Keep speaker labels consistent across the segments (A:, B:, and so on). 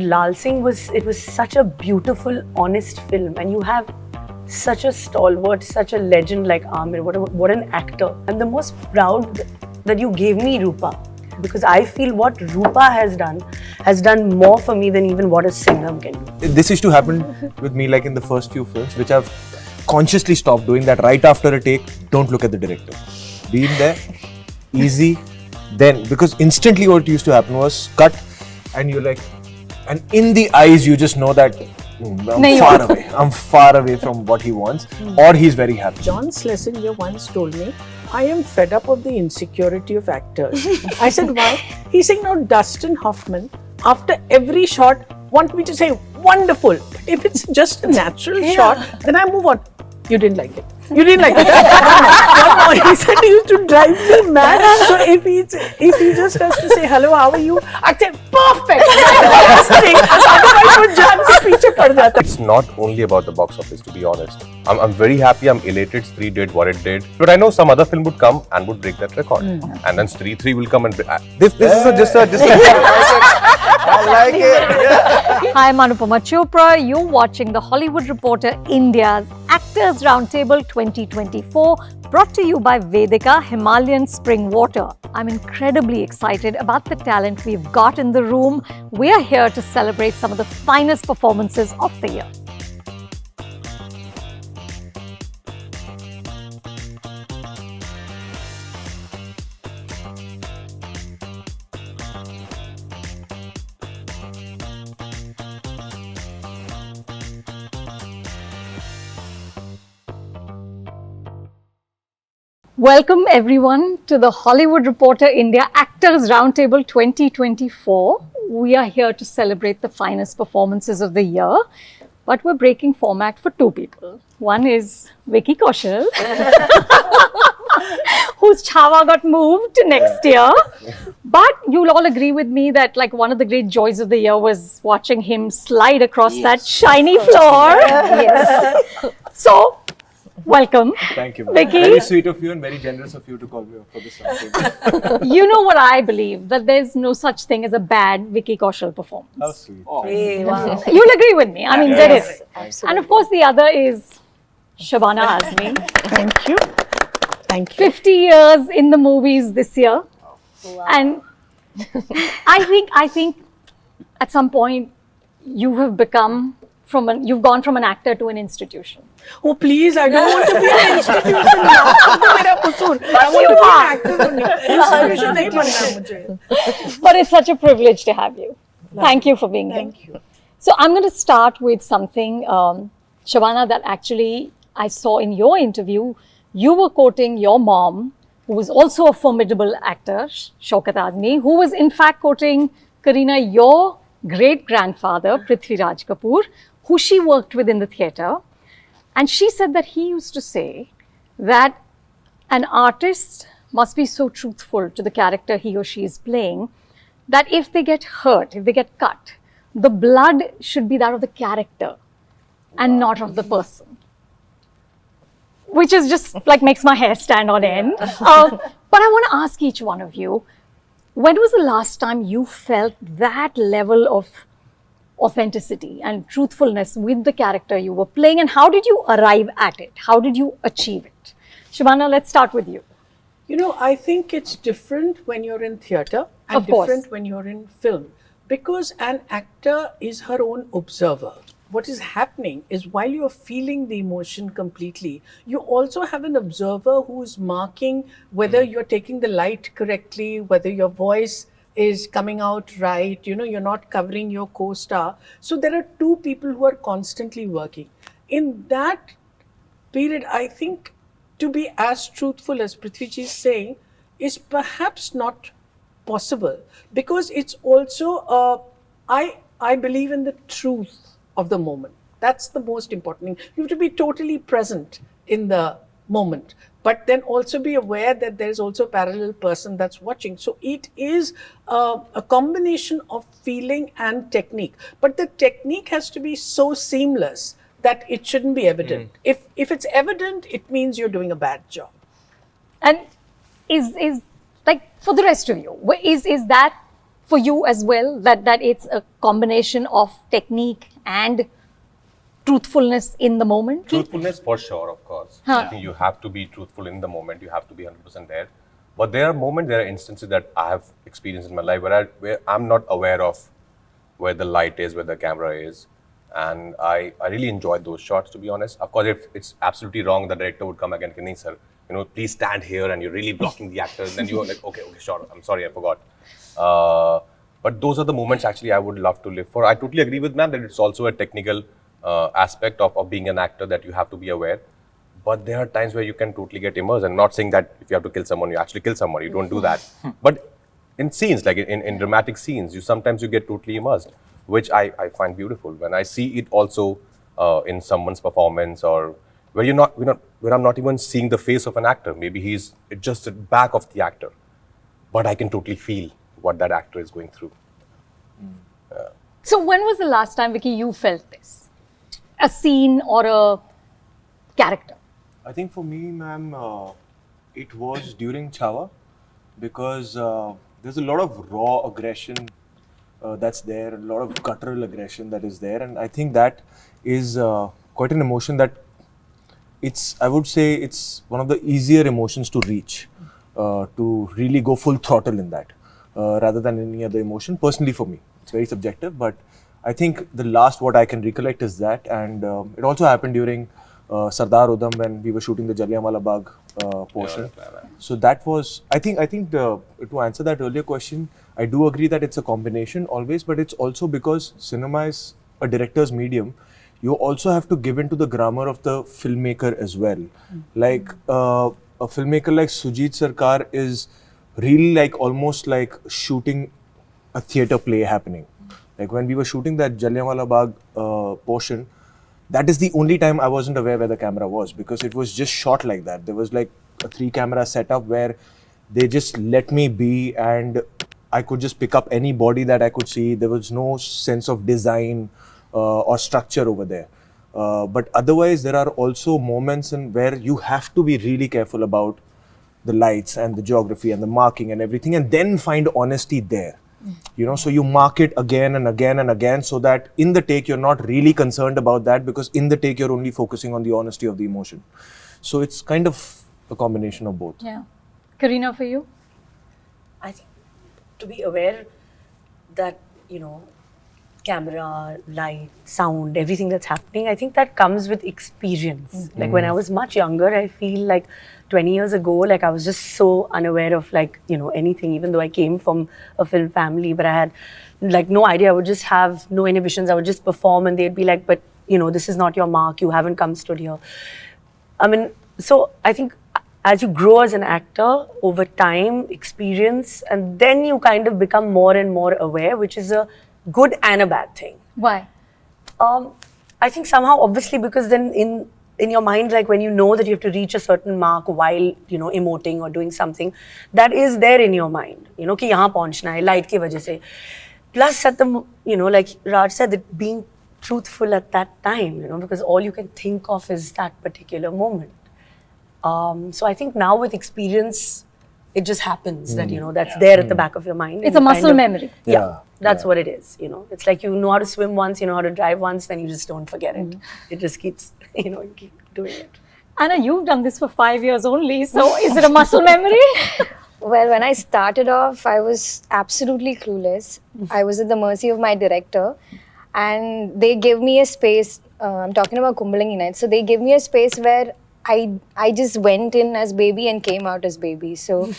A: Lal Singh was such a beautiful, honest film, and you have such a stalwart, such a legend like Amir. What an actor! I'm the most proud that you gave me Rupa, because I feel what Rupa has done more for me than even what a singer can do.
B: This used to happen with me like in the first few films, which I've consciously stopped doing. That right after a take, don't look at the director. Be in there, easy, then, because instantly what used to happen was cut, and you're like, and in the eyes you just know that I'm far away from what he wants, or he's very happy.
C: John Schlesinger once told me, I am fed up of the insecurity of actors. I said, why? He's saying, no, Dustin Hoffman, after every shot, want me to say, wonderful. If it's just a natural shot, then I move on. You didn't like it. You didn't like it. No, he said he used to drive me mad. So if he just has to say, hello, how are you? I say, perfect.
D: It's not only about the box office, to be honest. I'm very happy, I'm elated Stree did what it did. But I know some other film would come and would break that record. And then Stree 3 will come and this is just a
B: I like it. Yeah.
E: Hi, I'm Anupama Chopra. You're watching the Hollywood Reporter India's Actors Roundtable 2024, brought to you by Vedika Himalayan Spring Water. I'm incredibly excited about the talent we've got in the room. We are here to celebrate some of the finest performances of the year. Welcome everyone to the Hollywood Reporter India Actors Roundtable 2024. We are here to celebrate the finest performances of the year, but we're breaking format for two people. One is Vicky Kaushal, whose Chhawa got moved to next year. But you'll all agree with me that like one of the great joys of the year was watching him slide across that shiny floor. Yes. So, welcome.
B: Thank you.
E: Vicky.
B: Very sweet of you and very generous of you to call me up for this something.
E: You know what I believe, that there's no such thing as a bad Vicky Kaushal performance.
B: How sweet.
A: Hey, wow.
E: You'll agree with me. I mean, there is.
A: Absolutely.
E: And of course, the other is Shabana Azmi.
C: Thank you. Thank you.
E: 50 years in the movies this year.
A: Wow.
E: And I think at some point you have become you've gone from an actor to an institution.
C: Oh, please, I don't want to be an institution now. I want to be an actor. Institution nahi banna mujhe.
E: But it's such a privilege to have you. Thank you for being here.
C: Thank you.
E: So I'm going to start with something, Shabana, that actually I saw in your interview. You were quoting your mom, who was also a formidable actor, Shaukat Azmi, who was in fact quoting, Kareena, your great-grandfather, Prithviraj Kapoor, who she worked with in the theatre. And she said that he used to say that an artist must be so truthful to the character he or she is playing that if they get hurt, if they get cut, the blood should be that of the character and not of the person. Which is just like makes my hair stand on end. But I want to ask each one of you, when was the last time you felt that level of authenticity and truthfulness with the character you were playing, and how did you arrive at it? How did you achieve it? Shabana, let's start with you.
C: You know, I think it's different when you're in theatre and
E: Of course.
C: different when you're in film, because an actor is her own observer. What is happening is while you're feeling the emotion completely, you also have an observer who's marking whether you're taking the light correctly, whether your voice is coming out right, you know, you're not covering your co-star. So there are two people who are constantly working. In that period, I think to be as truthful as Prithviji is saying is perhaps not possible, because it's also, I believe in the truth of the moment. That's the most important thing. You have to be totally present in the moment, but then also be aware that there is also a parallel person that's watching. So it is a combination of feeling and technique, but the technique has to be so seamless that it shouldn't be evident. If it's evident, it means you're doing a bad job.
E: And is like for the rest of you, is that for you as well, that it's a combination of technique and truthfulness in the moment?
D: Truthfulness for sure, of course. I think you have to be truthful in the moment. You have to be 100% there. But there are moments, there are instances that I have experienced in my life where I'm not aware of where the light is, where the camera is. And I really enjoyed those shots, to be honest. Of course, if it's absolutely wrong, the director would come again, Kani sir, please stand here, and you're really blocking the actor. And then you're like, okay, sure, I'm sorry, I forgot. But those are the moments actually I would love to live for. I totally agree with ma'am that it's also a technical aspect of being an actor that you have to be aware. But there are times where you can totally get immersed. And I'm not saying that if you have to kill someone, you actually kill someone. You don't do that. But in scenes, like in dramatic scenes, sometimes you get totally immersed, which I find beautiful. When I see it also in someone's performance, or where where I'm not even seeing the face of an actor. Maybe it's just the back of the actor, but I can totally feel what that actor is going through.
E: So when was the last time, Vicky, you felt this? A scene or a character?
B: I think for me, ma'am, it was during Chhawa, because there's a lot of raw aggression that's there, a lot of guttural aggression that is there, and I think that is quite an emotion that I would say it's one of the easier emotions to reach, to really go full throttle in that, rather than any other emotion. Personally, for me, it's very subjective, but I think the last what I can recollect is that, and it also happened during Sardar Udham when we were shooting the Jallianwala Bagh portion. So that was, I think to answer that earlier question, I do agree that it's a combination always, but it's also because cinema is a director's medium. You also have to give into the grammar of the filmmaker as well. Like a filmmaker like Sujit Sarkar is really like almost like shooting a theatre play happening. Like when we were shooting that Jallianwala Bagh portion, that is the only time I wasn't aware where the camera was, because it was just shot like that. There was like a 3-camera setup where they just let me be, and I could just pick up any body that I could see. There was no sense of design or structure over there. But otherwise, there are also moments where you have to be really careful about the lights and the geography and the marking and everything, and then find honesty there. So you mark it again and again and again, so that in the take you're not really concerned about that, because in the take you're only focusing on the honesty of the emotion. So it's kind of a combination of both.
E: Yeah. Kareena, for you?
A: I think to be aware that, camera, light, sound, everything that's happening, I think that comes with experience. Like when I was much younger, I feel like 20 years ago, like I was just so unaware of anything, even though I came from a film family, but I had like no idea. I would just have no inhibitions. I would just perform, and they'd be like, but this is not your mark. You haven't come stood here. So I think as you grow as an actor over time, experience, and then you kind of become more and more aware, which is a good and a bad thing.
E: Why?
A: I think somehow, obviously, because then in your mind, like when you know that you have to reach a certain mark while emoting or doing something, that is there in your mind. कि यहाँ पहुँचना है light की वजह से. Plus, at the like Raj said, that being truthful at that time, because all you can think of is that particular moment. So I think now with experience, it just happens that that's there at the back of your mind.
E: It's a muscle memory.
A: Yeah. That's what it is, It's like you know how to swim once, you know how to drive once, then you just don't forget it. It just keeps, you keep doing it.
E: Anna, you've done this for 5 years only, so is it a muscle memory?
F: Well, when I started off, I was absolutely clueless. I was at the mercy of my director, and they gave me a space. I'm talking about Kumbalangi Nights. So they gave me a space where I just went in as baby and came out as baby. So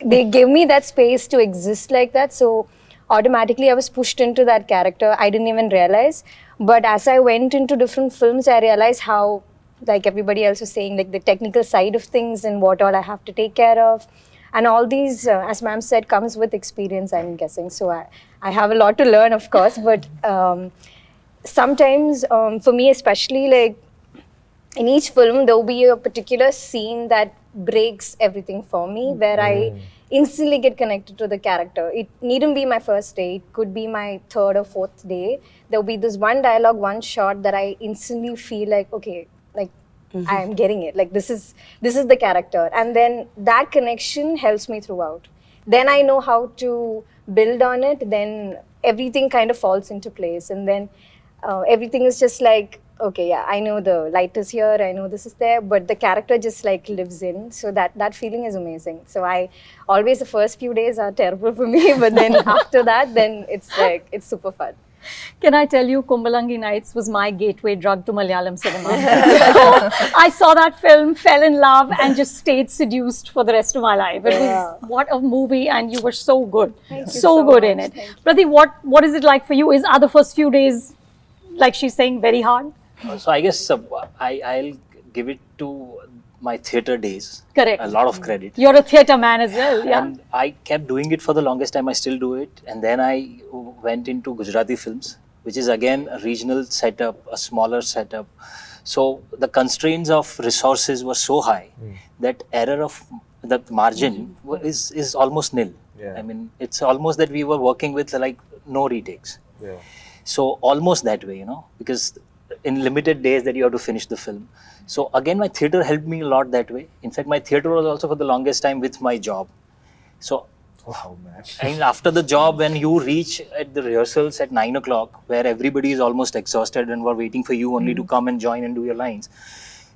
F: they gave me that space to exist like that. So automatically I was pushed into that character. I didn't even realize. But as I went into different films, I realized how, like everybody else was saying, like the technical side of things and what all I have to take care of. And all these, as ma'am said, comes with experience, I'm guessing. So I have a lot to learn, of course. But sometimes, for me especially, like in each film, there will be a particular scene that breaks everything for me, where I instantly get connected to the character. It needn't be my first day. It could be my 3rd or 4th day. There will be this one dialogue, one shot that I instantly feel like, okay, like I am getting it. Like this is the character. And then that connection helps me throughout. then I know how to build on it. Then everything kind of falls into place, and then everything is just like, okay, yeah, I know the light is here, I know this is there, but the character just like lives in. So that feeling is amazing. So I always, the first few days are terrible for me, but then after that, then it's like, it's super fun.
E: Can I tell you, Kumbalangi Nights was my gateway drug to Malayalam cinema. I saw that film, fell in love, and just stayed seduced for the rest of my life. It was what a movie, and you were so good, so good in it. Pratik, what is it like for you? Are the first few days, like she's saying, very hard?
G: So I guess I'll give it to my theatre days.
E: Correct.
G: A lot of credit.
E: You're a theatre man as well, yeah.
G: And I kept doing it for the longest time. I still do it. And then I went into Gujarati films, which is again a regional setup, a smaller setup. So the constraints of resources were so high that error of the margin is almost nil.
B: Yeah.
G: I mean, it's almost that we were working with like no retakes.
B: Yeah.
G: So almost that way, because in limited days that you have to finish the film. So again, my theatre helped me a lot that way. In fact, my theatre was also for the longest time with my job. So
B: Wow, man.
G: and after the job, when you reach at the rehearsals at 9 o'clock, where everybody is almost exhausted and were waiting for you only to come and join and do your lines.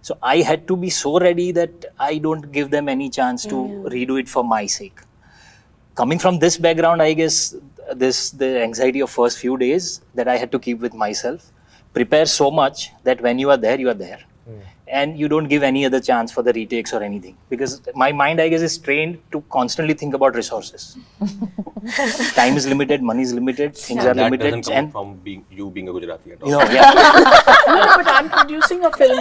G: So I had to be so ready that I don't give them any chance to redo it for my sake. Coming from this background, I guess the anxiety of first few days that I had to keep with myself. Prepare so much that when you are there, you are there. And you don't give any other chance for the retakes or anything. Because my mind, I guess, is trained to constantly think about resources. Time is limited, money is limited, things are
D: That
G: limited.
D: doesn't come from you being a Gujarati at all.
G: No, yeah.
C: No, but I'm producing a film.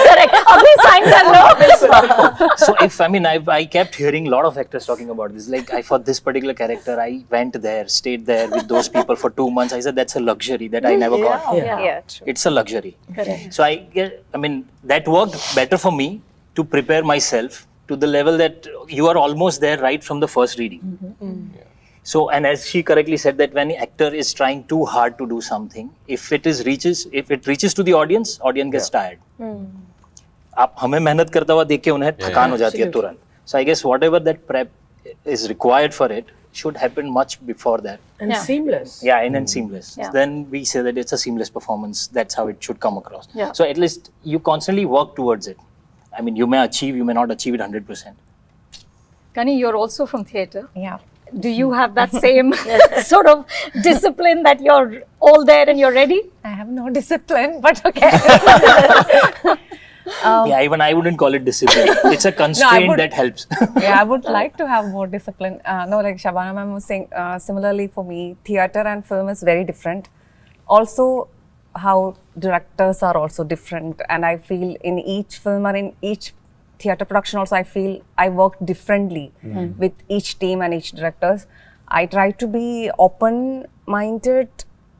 E: Correct. Abhi sign kar lo.
G: So I kept hearing a lot of actors talking about this. Like for this particular character, I went there, stayed there with those people for 2 months. I said, that's a luxury that I never got.
F: Yeah, true.
G: It's a luxury.
E: Correct.
G: So that worked better for me to prepare myself to the level that you are almost there right from the first reading. So, and as she correctly said, that when an actor is trying too hard to do something, if it reaches to the audience gets tired. आप हमें मेहनत करता हुआ देख के उन्हें थकान हो जाती है तुरंत. So I guess whatever that prep is required for it should happen much before that.
C: And seamless.
G: Yeah, and seamless.
E: Yeah.
G: Then we say that it's a seamless performance. That's how it should come across.
E: Yeah.
G: So at least you constantly work towards it. I mean, you may achieve, you may not achieve it 100%.
E: Kani, you're also from theatre.
H: Yeah.
E: Do you have that same sort of discipline that you're all there and you're ready?
H: I have no discipline, but okay.
G: Yeah, even I wouldn't call it discipline. It's a constraint
H: would-
G: that helps.
H: Yeah, I would like to have more discipline. No, like Shabana ma'am was saying, similarly for me, theatre and film is very different. Also, how directors are also different, and I feel in each film or in each theatre production also, I feel I work differently with each team and each directors. I try to be open-minded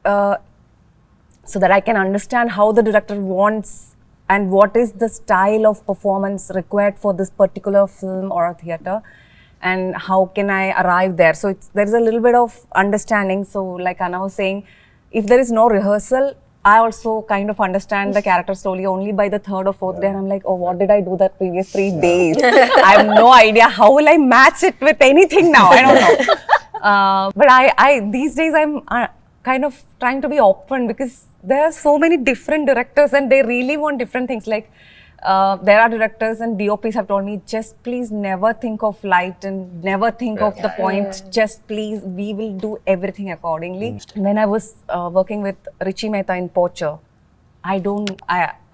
H: so that I can understand how the director wants and what is the style of performance required for this particular film or a theatre, and how can I arrive there. So there is a little bit of understanding. So like Anna was saying, if there is no rehearsal, I also kind of understand the character slowly. Only by the third or fourth day, and I'm like, oh, what did I do that previous 3 days? I have no idea. How will I match it with anything now? I don't know. But I these days I'm kind of trying to be open, because there are so many different directors and they really want different things. Like there are directors and DOPs have told me, just please never think of light and never think of the point. Just please, we will do everything accordingly. When I was working with Richie Mehta in Poacher, I don't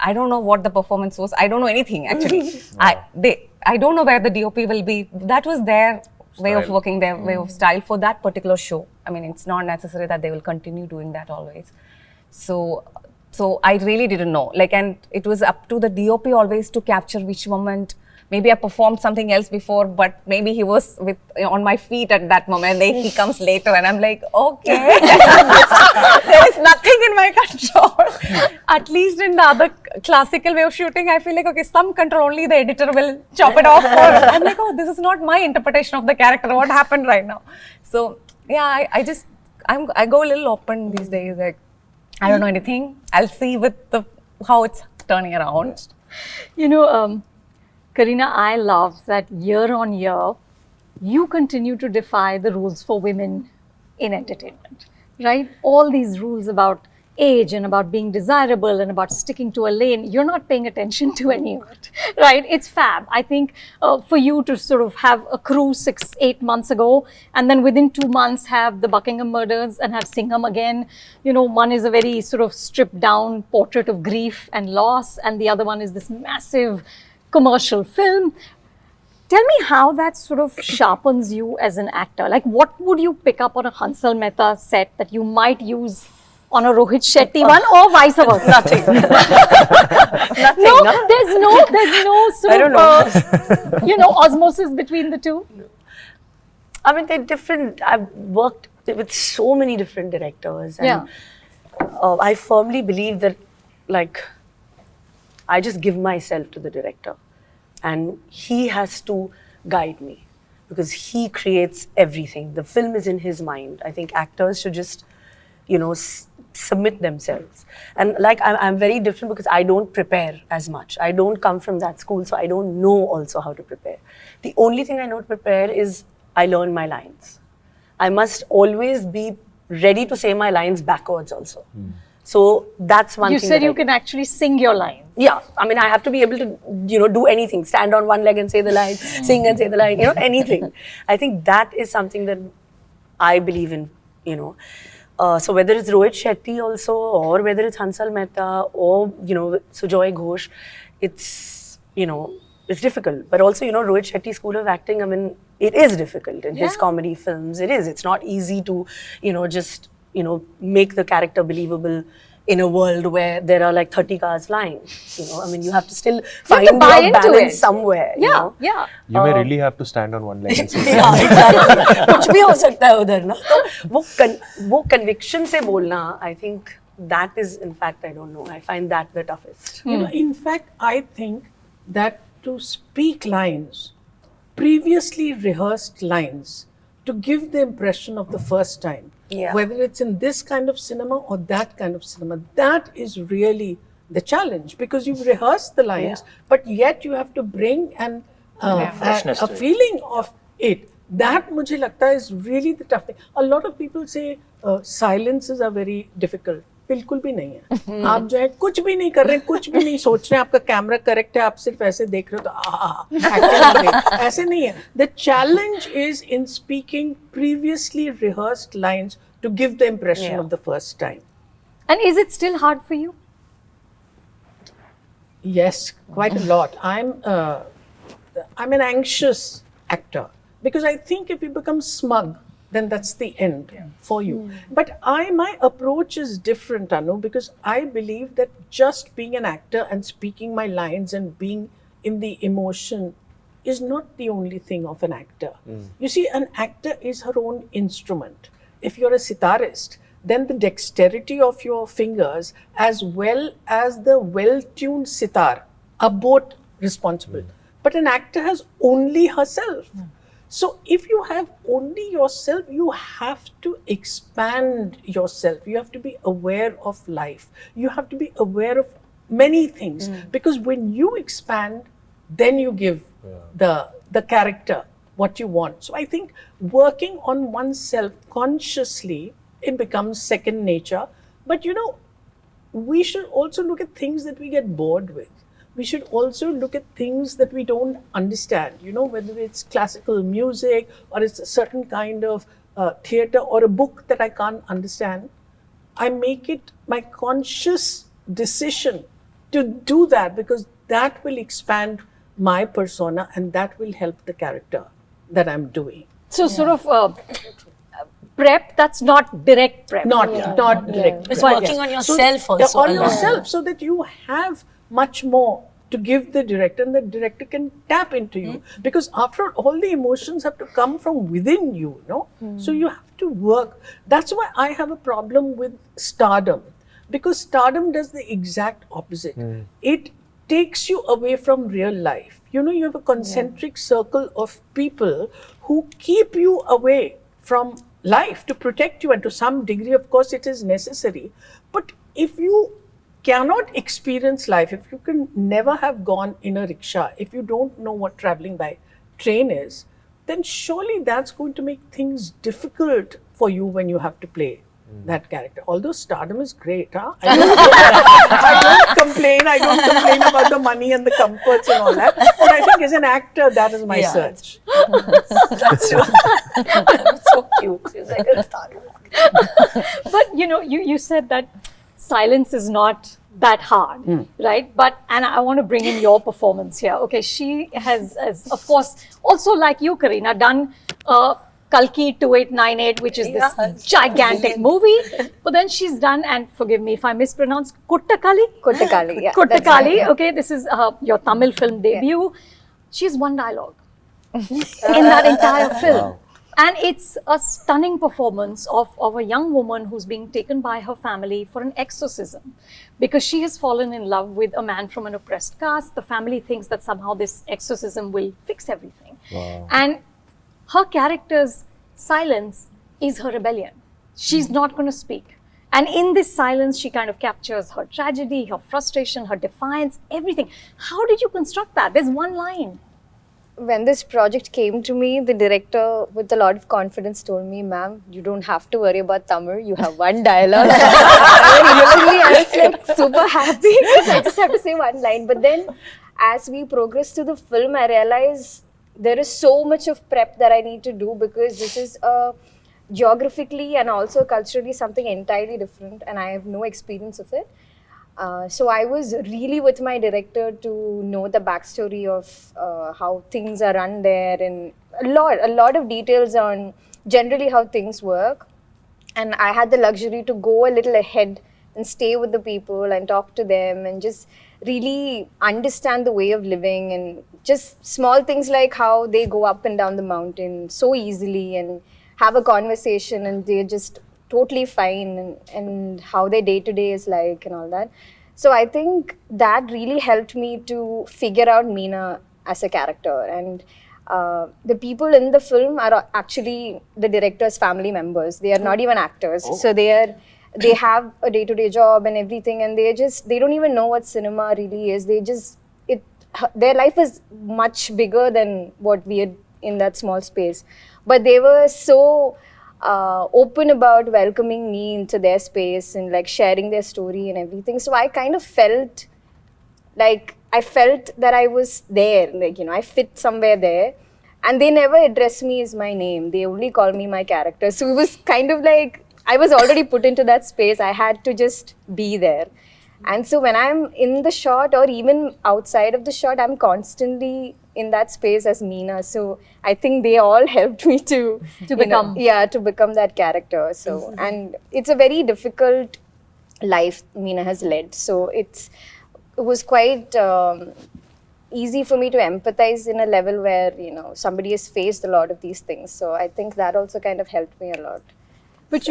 H: know what the performance was. I don't know anything actually. I don't know where the DOP will be. That was their way of working, their way of style for that particular show. I mean, it's not necessary that they will continue doing that always. So I really didn't know. Like, and it was up to the DOP always to capture which moment. Maybe I performed something else before, but maybe he was on my feet at that moment. Then he comes later, and I'm like, okay, there is nothing in my control. At least in the other classical way of shooting, I feel like, okay, some control, only the editor will chop it off. Or I'm like, oh, this is not my interpretation of the character. What happened right now? So yeah, I go a little open these days. Like, I don't know anything. I'll see with how it's turning around.
E: You know, Kareena, I love that year on year, you continue to defy the rules for women in entertainment, right? All these rules about age and about being desirable and about sticking to a lane, you're not paying attention to any of it, right? It's fab. I think for you to sort of have a crew 6-8 months ago and then within 2 months have the Buckingham murders and have Singham again, you know, one is a very sort of stripped down portrait of grief and loss and the other one is this massive commercial film. Tell me how that sort of sharpens you as an actor. Like, what would you pick up on a Hansal Mehta set that you might use on a Rohit Shetty one, or vice versa?
A: Nothing. Nothing.
E: No, there's no sort of, you know, osmosis between the two.
A: I mean, they're different. I've worked with so many different directors, and I firmly believe that, like, I just give myself to the director, and he has to guide me because he creates everything. The film is in his mind. I think actors should just, you know, submit themselves. And like, I'm very different because I don't prepare as much. I don't come from that school, so I don't know also how to prepare. The only thing I know to prepare is I learn my lines. I must always be ready to say my lines backwards also. So that's one thing.
E: You said you can actually sing your lines.
A: Yeah, I mean, I have to be able to, you know, do anything. Stand on one leg and say the line, sing and say the line, you know, anything. I think that is something that I believe in, you know. So whether it's Rohit Shetty also, or whether it's Hansal Mehta, or, you know, Sujoy Ghosh, it's, you know, it's difficult. But also, you know, Rohit Shetty's school of acting, I mean, it is difficult in his comedy films. It is. It's not easy to, you know, just, you know, make the character believable in a world where there are like 30 cars flying. You know, I mean, you have to still find your balance somewhere.
E: Yeah,
A: you know?
E: yeah.
B: You may really have to stand on one leg and say,
A: yeah, exactly. कुछ भी हो सकता है उधर ना. तो वो conviction से बोलना, I think that is, in fact, I don't know. I find that the toughest.
C: You know, in fact, I think that to speak lines, previously rehearsed lines, to give the impression of the first time, whether it's in this kind of cinema or that kind of cinema, that is really the challenge, because you've rehearsed the lines, but yet you have to bring a feeling of it. That mujhe lagta is really the tough thing. A lot of people say silences are very difficult. बिल्कुल भी नहीं है. आप जो है कुछ भी नहीं कर रहे हैं, कुछ भी नहीं सोच रहे हैं, आपका कैमरा करेक्ट है, आप सिर्फ ऐसे देख रहे हो तो ऐसे नहीं है. The challenge is in speaking previously rehearsed lines to give the impression of the first time.
E: And is it still hard for you?
C: Yes, quite a lot. I'm an anxious actor because I think if you become smug, then that's the end for you. But my approach is different, Anu, because I believe that just being an actor and speaking my lines and being in the emotion is not the only thing of an actor. You see, an actor is her own instrument. If you're a sitarist, then the dexterity of your fingers as well as the well-tuned sitar are both responsible. But an actor has only herself. So if you have only yourself, you have to expand yourself. You have to be aware of life. You have to be aware of many things. Because when you expand, then you give the character what you want. So I think working on oneself consciously, it becomes second nature. But you know, we should also look at things that we get bored with. We should also look at things that we don't understand, you know, whether it's classical music or it's a certain kind of theatre or a book that I can't understand. I make it my conscious decision to do that because that will expand my persona and that will help the character that I'm doing.
E: So sort of prep, that's not direct prep.
C: Not direct.
A: It's working on yourself also.
C: On yourself so that you have much more to give the director and the director can tap into you. Because after all the emotions have to come from within you, no? So you have to work. That's why I have a problem with stardom. Because stardom does the exact opposite. It takes you away from real life. You know, you have a concentric circle of people who keep you away from life to protect you, and to some degree, of course, it is necessary. But if you cannot experience life, if you can never have gone in a rickshaw, if you don't know what traveling by train is, then surely that's going to make things difficult for you when you have to play that character. Although stardom is great, huh? I don't complain. I don't complain about the money and the comforts and all that. But I think as an actor, that is my search.
A: That's so cute. She's like a star.
E: But you said that silence is not that hard, right? But, and I want to bring in your performance here. Okay, she has of course, also like you, Kareena, done Kalki 2898, which is this gigantic movie. But then she's done, and forgive me if I mispronounce, Kottukkaali?
F: Kottukkaali, yeah.
E: Kottukkaali, okay, this is your Tamil film debut. She has one dialogue in that entire film. And it's a stunning performance of a young woman who's being taken by her family for an exorcism because she has fallen in love with a man from an oppressed caste. The family thinks that somehow this exorcism will fix everything.
B: Wow.
E: And her character's silence is her rebellion. She's not going to speak. And in this silence, she kind of captures her tragedy, her frustration, her defiance, everything. How did you construct that? There's one line.
F: When this project came to me, the director, with a lot of confidence, told me, "Ma'am, you don't have to worry about Tamil. You have one dialogue." I was like super happy. I just have to say one line. But then, as we progress through the film, I realize there is so much of prep that I need to do because this is geographically and also culturally something entirely different, and I have no experience of it. So I was really with my director to know the backstory of how things are run there and a lot of details on generally how things work. And I had the luxury to go a little ahead and stay with the people and talk to them and just really understand the way of living and just small things like how they go up and down the mountain so easily and have a conversation and they're just totally fine and how their day-to-day is like and all that. So I think that really helped me to figure out Meena as a character. And the people in the film are actually the director's family members. They are not even actors. So they have a day-to-day job and everything, and they don't even know what cinema really is. Their life is much bigger than what we had in that small space. But they were so open about welcoming me into their space and like sharing their story and everything. So I kind of felt that I was there, like, I fit somewhere there. And they never addressed me as my name. They only called me my character. So it was kind of like, I was already put into that space. I had to just be there. And so when I'm in the shot or even outside of the shot, I'm constantly in that space as Meena. So I think they all helped me to become that character. So, and it's a very difficult life Meena has led. So it was quite easy for me to empathize in a level where, somebody has faced a lot of these things. So I think that also kind of helped me a lot.
E: But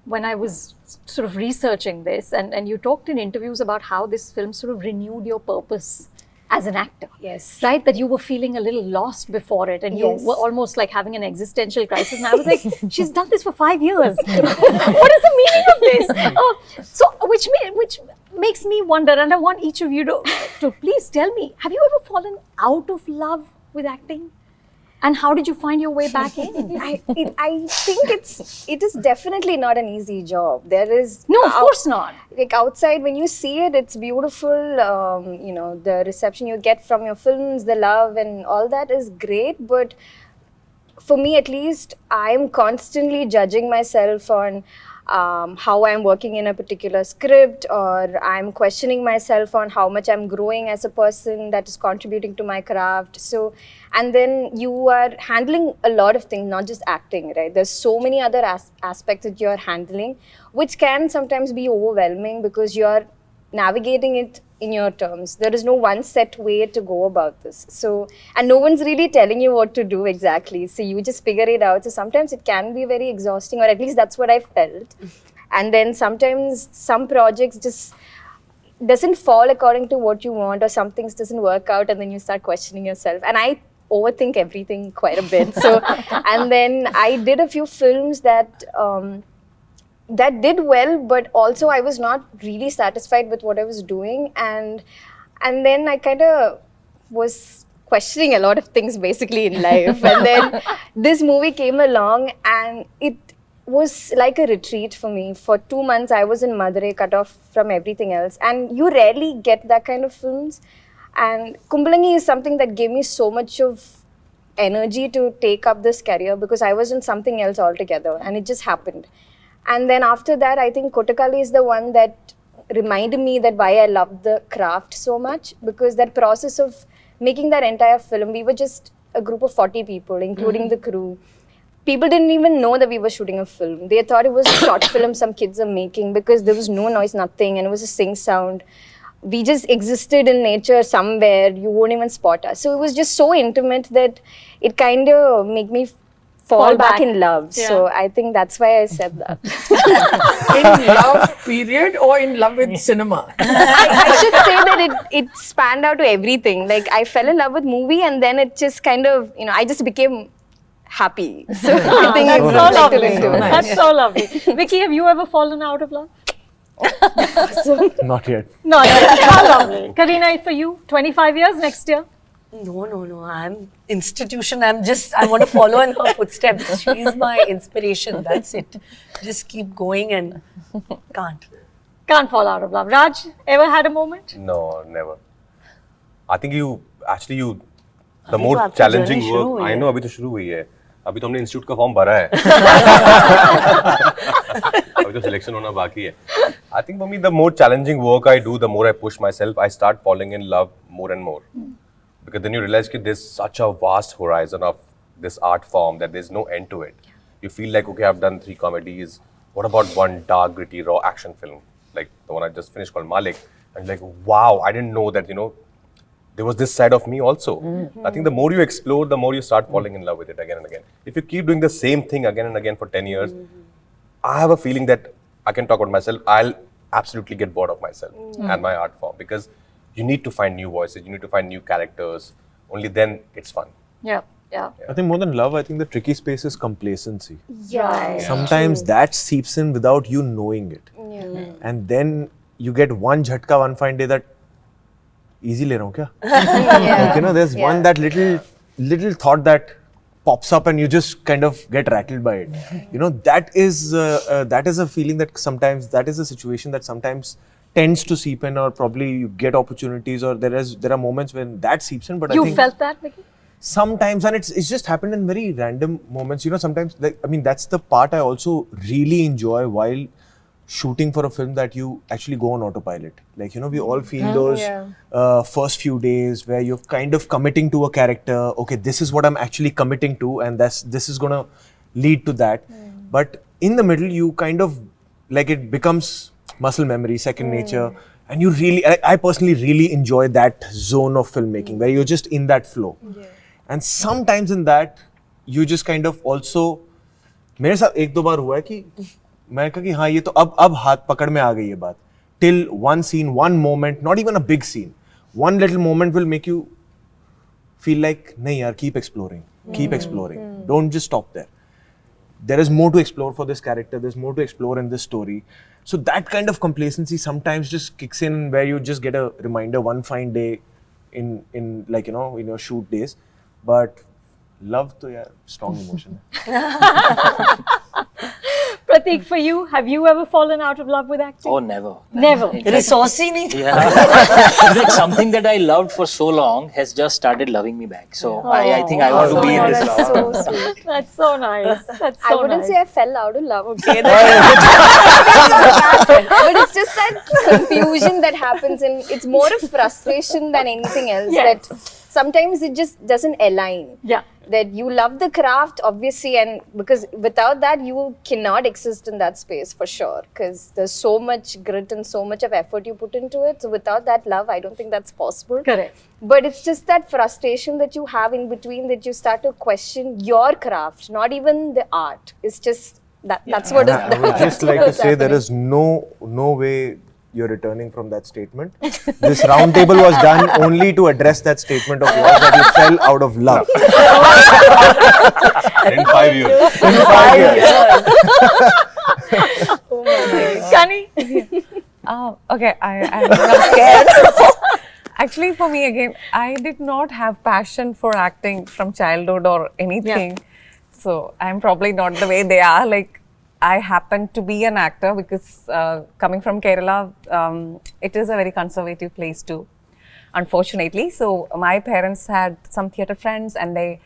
E: when I was sort of researching this and you talked in interviews about how this film sort of renewed your purpose as an actor.
F: Yes.
E: Right? That you were feeling a little lost before it and you were almost like having an existential crisis. And I was like, she's done this for 5 years. What is the meaning of this? So, which makes me wonder, and I want each of you to please tell me, have you ever fallen out of love with acting? And how did you find your way back in?
F: I think it is definitely not an easy job. There is
E: no, of course not.
F: Like outside, when you see it, it's beautiful. The reception you get from your films, the love and all that is great. But for me, at least, I'm constantly judging myself on how I'm working in a particular script, or I'm questioning myself on how much I'm growing as a person that is contributing to my craft. So, and then you are handling a lot of things, not just acting, right? There's so many other aspects that you're handling, which can sometimes be overwhelming because you're navigating it in your terms. There is no one set way to go about this. So, and no one's really telling you what to do exactly. So you just figure it out. So sometimes it can be very exhausting, or at least that's what I felt. And then sometimes some projects just doesn't fall according to what you want, or some things doesn't work out, and then you start questioning yourself. And I overthink everything quite a bit. So, and then I did a few films that that did well, but also I was not really satisfied with what I was doing, and then I kind of was questioning a lot of things basically in life. And then this movie came along, and it was like a retreat for me. For 2 months, I was in Madurai, cut off from everything else, and you rarely get that kind of films. And Kumbalangi is something that gave me so much of energy to take up this career, because I was in something else altogether, and it just happened. And then after that, I think Kottukkaali is the one that reminded me that why I love the craft so much, because that process of making that entire film, we were just a group of 40 people, including the crew. People didn't even know that we were shooting a film. They thought it was a short film some kids are making, because there was no noise, nothing, and it was a sing sound. We just existed in nature somewhere. You won't even spot us. So it was just so intimate that it kind of made me fall back in love.
E: Yeah.
F: So I think that's why I said that.
C: In love, period, or in love with cinema?
F: I should say that it spanned out to everything. Like, I fell in love with movie, and then it just kind of, I just became happy. So I think
E: That's
F: it's
E: so
F: reflected
E: lovely.
F: into it.
E: That's so lovely. Vicky, have you ever fallen out of love?
B: Not yet.
E: No, how lovely. Kareena, for you, 25 years next year?
A: No. I'm institution. I want to follow in her footsteps. She's my inspiration. That's it. Just keep going and can't.
E: Can't fall out of love. Raj, ever had a moment?
D: No, never. I think the
A: तो
D: more
A: आपकी
D: challenging
A: journey शुरू
D: work.
A: हुई
D: I
A: है।
D: know, अभी तो शुरू हुई है. अभी तो हमने इंस्टीट्यूट का फॉर्म भरा है. अभी तो सिलेक्शन होना बाकी है. I think for me, the more challenging work I do, the more I push myself, I start falling in love more and more. Because then you realize that there's such a vast horizon of this art form that there's no end to it. You feel like, okay, I've done 3 comedies. What about one dark, gritty, raw action film? Like the one I just finished called Malik. And like, wow, I didn't know that, there was this side of me also. I think the more you explore, the more you start falling in love with it again and again. If you keep doing the same thing again and again for 10 years, I have a feeling that I can talk about myself. I'll absolutely get bored of myself and my art form, because you need to find new voices, you need to find new characters. Only then it's fun.
E: Yeah.
B: I think more than love, I think the tricky space is complacency.
F: Yeah.
B: Sometimes that seeps in without you knowing it. And then you get one jhatka one fine day that easy le raha hu kya? Like, there's one that little thought that pops up and you just kind of get rattled by it. That is a feeling that sometimes, that is a situation that sometimes tends to seep in, or probably you get opportunities, or there are moments when that seeps in. But I
E: You
B: think
E: felt that, Vicky?
B: sometimes, and it's just happened in very random moments. Sometimes, that's the part I also really enjoy while shooting for a film, that you actually go on autopilot. Like, we all feel those first few days where you're kind of committing to a character. Okay, this is what I'm actually committing to, and this is gonna lead to that. But in the middle, you kind of, like, it becomes muscle memory, second nature. And you really, I personally really enjoy that zone of filmmaking where you're just in that flow. And sometimes in that, you just kind of also, मेरे साथ एक दो बार हुआ है कि मैं कहा कि हाँ ये तो अब हाथ पकड़ में आ गई ये बात. Till one scene, one moment, not even a big scene, one little moment will make you feel like, नहीं यार, keep exploring. Don't just stop there. There is more to explore for this character. There's more to explore in this story. So that kind of complacency sometimes just kicks in, where you just get a reminder one fine day in like, in your shoot days. But love to, yeah, strong emotion.
E: Pratik, for you, have you ever fallen out of love with acting?
G: Oh, never.
E: Never.
G: In fact,
A: Resourcey nahi tha.
G: Yeah. In fact, something that I loved for so long has just started loving me back. So I think I want to be in this
F: That's
G: love.
F: so sweet.
E: That's so nice. That's so
F: I wouldn't
E: nice.
F: say I fell out of love, okay? But it's just that confusion that happens, and it's more of frustration than anything else.
E: Yes.
F: That sometimes it just doesn't align.
E: Yeah.
F: That you love the craft, obviously, and because without that, you cannot exist in that space for sure. Because there's so much grit and so much of effort you put into it. So without that love, I don't think that's possible.
E: Correct.
F: But it's just that frustration that you have in between, that you start to question your craft, not even the art. It's just that. That's what is.
B: I would just like to say there is no way you're returning from that statement. This roundtable was done only to address that statement of yours that you fell out of love.
D: In 5 years.
B: In 5 years.
F: Oh
E: Kani?
H: Okay, I'm not scared. Actually, for me again, I did not have passion for acting from childhood or anything. So I'm probably not the way they are. Like, I happen to be an actor because coming from Kerala, it is a very conservative place too, unfortunately. So my parents had some theatre friends and they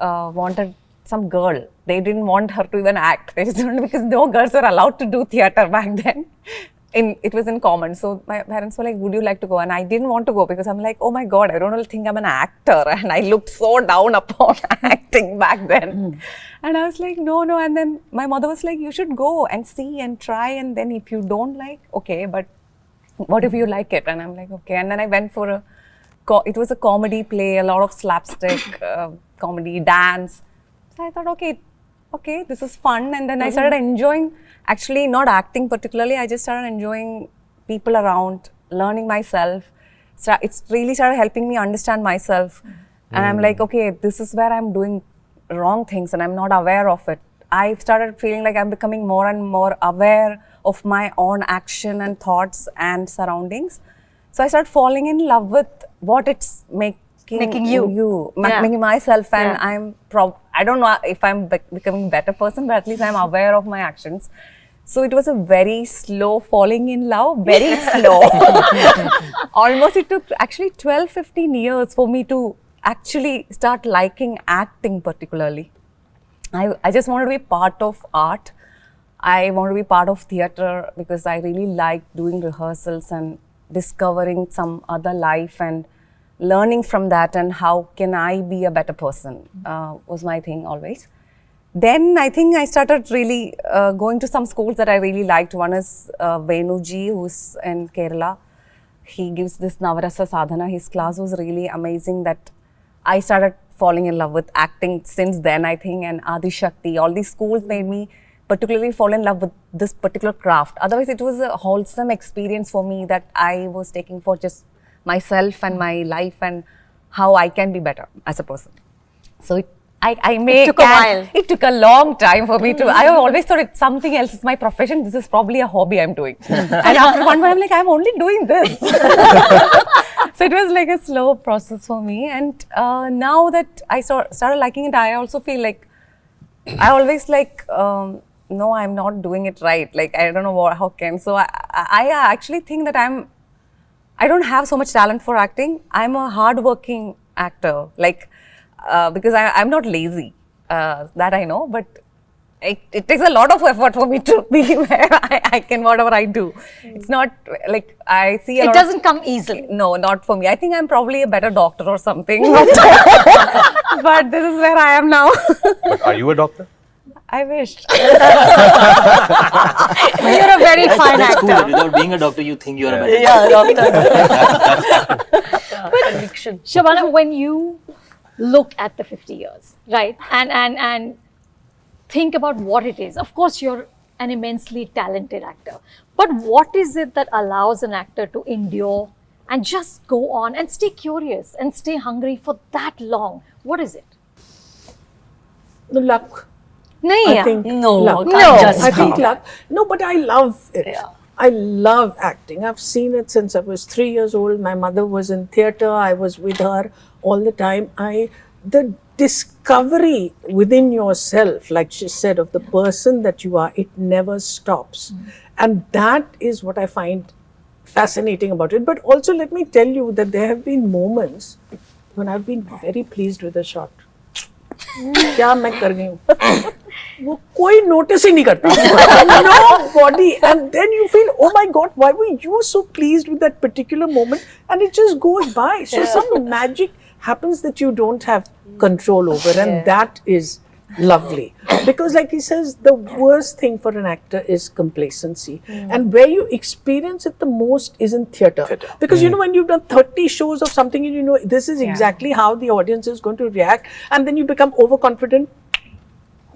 H: wanted some girl. They didn't want her to even act. They just wanted, because no girls were allowed to do theatre back then. It was in common. So my parents were like, would you like to go? And I didn't want to go because I'm like, oh my God, I don't really think I'm an actor. And I looked so down upon acting back then. And I was like, no. And then my mother was like, you should go and see and try. And then if you don't like, okay, but what if you like it? And I'm like, okay. And then I went for it was a comedy play, a lot of slapstick, comedy, dance. So I thought, okay, this is fun. And then I started enjoying, actually not acting particularly, I just started enjoying people around, learning myself. So it's really started helping me understand myself. And I'm like, okay, this is where I'm doing wrong things and I'm not aware of it. I started feeling like I'm becoming more and more aware of my own action and thoughts and surroundings. So I started falling in love with what it's making myself, and I don't know if I'm becoming a better person, but at least I'm aware of my actions. So it was a very slow falling in love, very slow. Almost it took actually 12-15 years for me to actually start liking acting particularly. I just wanted to be part of art. I wanted to be part of theatre because I really liked doing rehearsals and discovering some other life and learning from that, and how can I be a better person was my thing always. Then I think I started really going to some schools that I really liked. One is Venuji, who's in Kerala. He gives this Navarasa Sadhana. His class was really amazing that I started falling in love with acting since then, I think, and Adi Shakti. All these schools made me particularly fall in love with this particular craft. Otherwise, it was a wholesome experience for me that I was taking for just myself and my life and how I can be better as a person. So it took a while. It took a long time for me to. I always thought it's something else. It's my profession. This is probably a hobby I'm doing. And after one month, I'm like, I'm only doing this. So it was like a slow process for me. And now that I started liking it, I also feel like I always like. No, I'm not doing it right. Like, I don't know how can. So I actually think that I don't have so much talent for acting. I'm a hardworking actor. Like, because I'm not lazy. That I know, but it takes a lot of effort for me to be where I can whatever I do. It's not like I see a lot.
E: It doesn't come easily.
H: No, not for me. I think I'm probably a better doctor or something. But this is where I am now.
D: But are you a doctor?
H: I wish.
E: You're a very fine
G: That's
E: actor.
G: cool. Without being a doctor, you think you're a better
A: Conviction.
E: Shabana, when you look at the 50 years, right, and think about what it is, of course, you're an immensely talented actor, but what is it that allows an actor to endure and just go on and stay curious and stay hungry for that long? What is it?
C: The luck.
E: Nahi,
C: I think
A: No,
C: luck.
A: just
C: I think luck. No, but I love it.
A: Yeah.
C: I love acting. I've seen it since I was 3 years old. My mother was in theatre. I was with her all the time. The discovery within yourself, like she said, of the person that you are, it never stops. And that is what I find fascinating about it. But also, let me tell you that there have been moments when I've been very pleased with a shot. क्या मैं कर गई हूँ वो कोई notice ही नहीं करता nobody, and then you feel, oh my God, why were you so pleased with that particular moment, and it just goes by. So some magic happens that you don't have control over, and that is lovely, because like he says, the worst thing for an actor is complacency, and where you experience it the most is in theatre. Because you know, when you've done 30 shows of something and you know this is exactly how the audience is going to react, and then you become overconfident,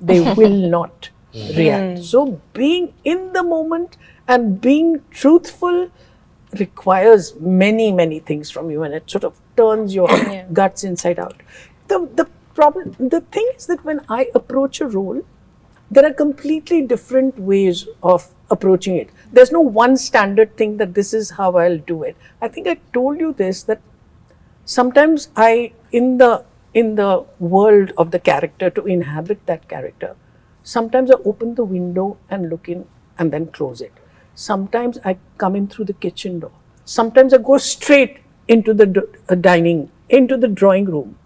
C: they will not react. So being in the moment and being truthful requires many things from you, and it sort of turns your guts inside out. The thing is that when I approach a role, there are completely different ways of approaching it. There's no one standard thing that this is how I'll do it. I think I told you this, that sometimes in the world of the character, to inhabit that character, sometimes I open the window and look in and then close it. Sometimes I come in through the kitchen door. Sometimes I go straight into the into the drawing room.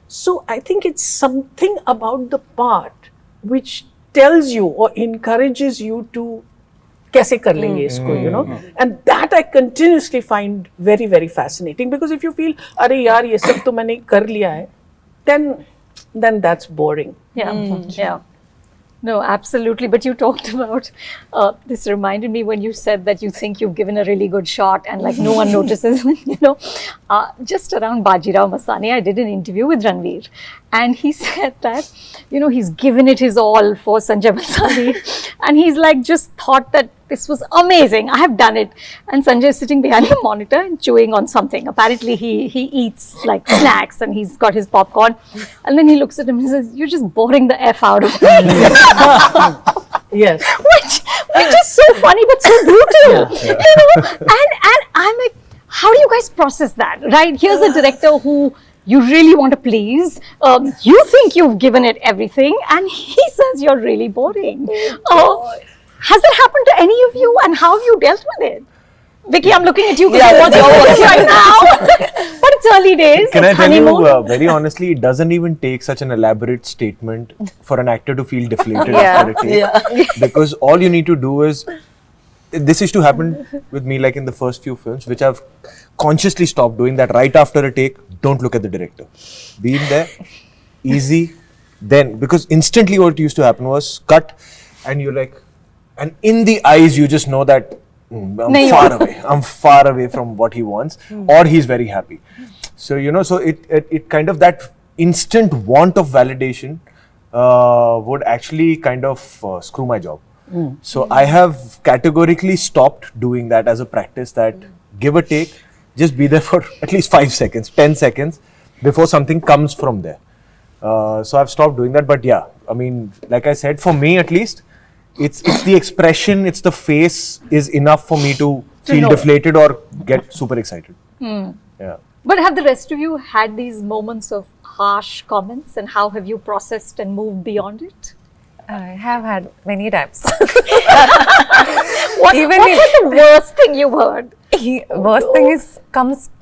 C: So I think it's something about the part which tells you or encourages you to kaise kar lenge isko, you know, and that I continuously find very, very fascinating, because if you feel, are yaar ye sab to maine kar liya hai, then that's boring.
E: Yeah, yeah. No, absolutely. But you talked about, this reminded me when you said that you think you've given a really good shot and like no one notices, you know. Just around Bajirao Mastani, I did an interview with Ranveer, and he said that, you know, he's given it his all for Sanjay Bansali, and he's like just thought that this was amazing, I have done it. And Sanjay is sitting behind the monitor and chewing on something. Apparently he eats like snacks and he's got his popcorn. And then he looks at him and says, you're just boring the F out of me.
C: Yes.
E: Which is so funny but so brutal. You know? And I'm like, how do you guys process that? Right? Here's a director who you really want to please. You think you've given it everything and he says you're really boring. Has that happened to any of you, and how have you dealt with it? Vicky, I'm looking at you because I want your work right now. But it's early days.
B: Can I
E: it's
B: tell
E: honeymoon.
B: you, very honestly, it doesn't even take such an elaborate statement for an actor to feel deflated after a take. Because all you need to do is, this used to happen with me like in the first few films, which I've consciously stopped doing, that right after a take, don't look at the director. Be in there, easy, then, because instantly what used to happen was cut and you're like, and in the eyes you just know that I'm far away from what he wants, or he's very happy. So, you know, so it kind of, that instant want of validation would actually kind of screw my job. So I have categorically stopped doing that as a practice, that give a take, just be there for at least 5 seconds, 10 seconds before something comes from there. So I've stopped doing that. But yeah, I mean, like I said, for me at least, it's the expression, it's the face is enough for me to feel deflated or get super excited. Yeah.
E: But have the rest of you had these moments of harsh comments, and how have you processed and moved beyond it?
H: I have had many times.
E: What's the worst thing you've heard?
H: Worst thing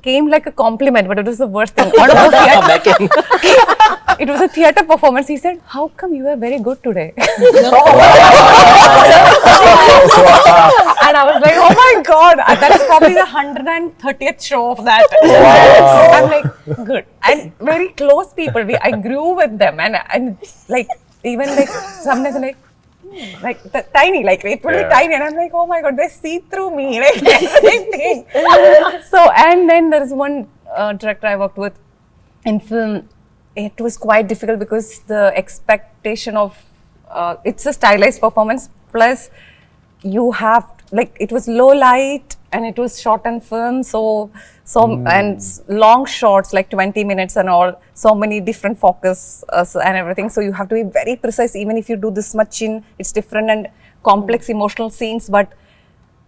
H: came like a compliment, but it was the worst thing. It was a theatre performance. He said, "How come you were very good today?" And I was like, "Oh my God, that's probably the 130th show of that." Wow. I'm like, good. And very close people. I grew with them, and like even like sometimes like tiny, like literally tiny, and I'm like, oh my God, they see through me, like everything. So, and then there is one director I worked with in film. It was quite difficult because the expectation of it's a stylized performance, plus you have like, it was low light and it was shot on film, so and long shots like 20 minutes and all, so many different focus and everything, so you have to be very precise. Even if you do this much in, it's different and complex emotional scenes, but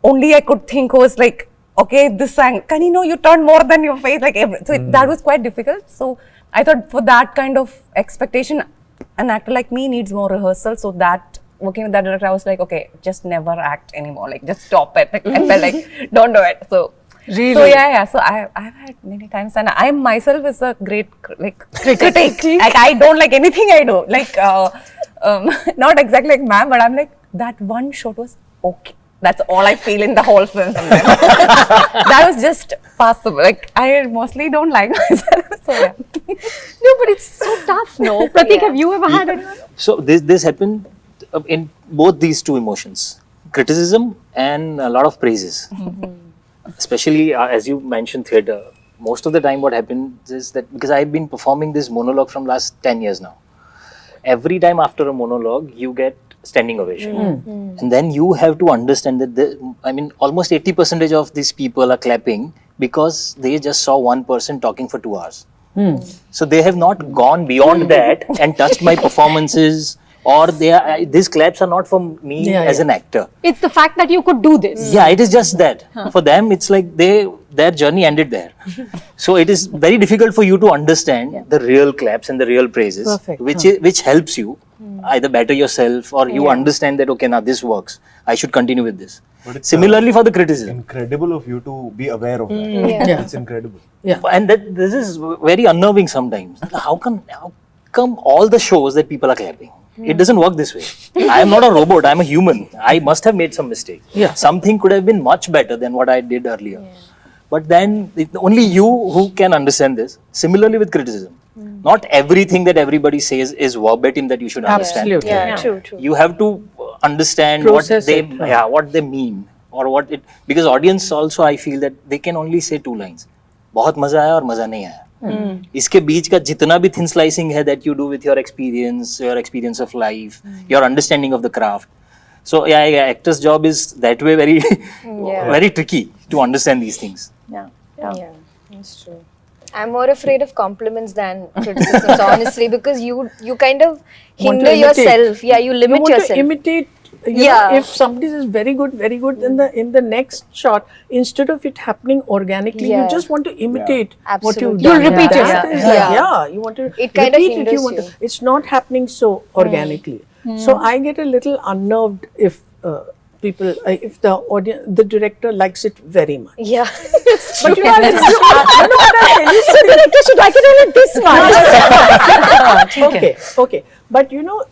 H: only I could think was like, okay, this angle, Kani, no, you turn more than your face, like so that was quite difficult. So I thought for that kind of expectation, an actor like me needs more rehearsal, so that working with that director, I was like, okay, just never act anymore, like just stop it. Like, I felt like, don't do it. So really, so yeah. So I've had many times, and I myself is a great critic. Like I don't like anything I do. Like not exactly like ma'am, but I'm like, that one shot was okay. That's all I feel in the whole film. That was just passable. Like I mostly don't like myself. So yeah.
E: No, but it's so tough. No, Pratik, have you ever had anyone?
G: So this happened in both these two emotions, criticism and a lot of praises. Especially as you mentioned theatre, most of the time what happens is that, because I've been performing this monologue from last 10 years now, every time after a monologue you get standing ovation. And then you have to understand that almost 80% of these people are clapping because they just saw one person talking for 2 hours. So they have not gone beyond that and touched my performances or these claps are not for me as an actor.
E: It's the fact that you could do this.
G: Yeah, it is just that. For them, it's like their journey ended there. So it is very difficult for you to understand the real claps and the real praises, which helps you either better yourself or you understand that, okay, now this works. I should continue with this. Similarly for the criticism.
B: Incredible of you to be aware of that. It's incredible.
C: Yeah.
G: And this is very unnerving sometimes. How come all the shows that people are clapping? It doesn't work this way. I am not a robot. I am a human. I must have made some mistakes.
C: Yeah.
G: Something could have been much better than what I did earlier. But then only you who can understand this. Similarly with criticism. Not everything that everybody says is verbatim that you should understand.
C: Absolutely.
F: Yeah, true.
G: You have to understand
C: Process
G: what they mean or because audience also, I feel that they can only say 2 lines. बहुत मजा आया और मजा नहीं आया. इसके बीच का जितना भी thin slicing है that you do with your experience of life, your understanding of the craft. So actor's job is that way very very tricky to understand these things.
F: Yeah, that's true. I'm more afraid of compliments than criticisms, honestly, because you kind of hinder yourself. Yeah, you limit yourself.
C: To imitate. Know, if somebody is very good, then in the next shot, instead of it happening organically, you just want to imitate what you've done.
E: You'll repeat yourself.
C: You want to
F: it kind of
C: repeat
F: hinders
C: it.
F: you.
C: It's not happening so organically. So I get a little unnerved if people, if the audience, the director likes it very much.
F: Yeah.
C: But you know what I tell you?
E: So the director should like it only this much.
C: Okay. But you know,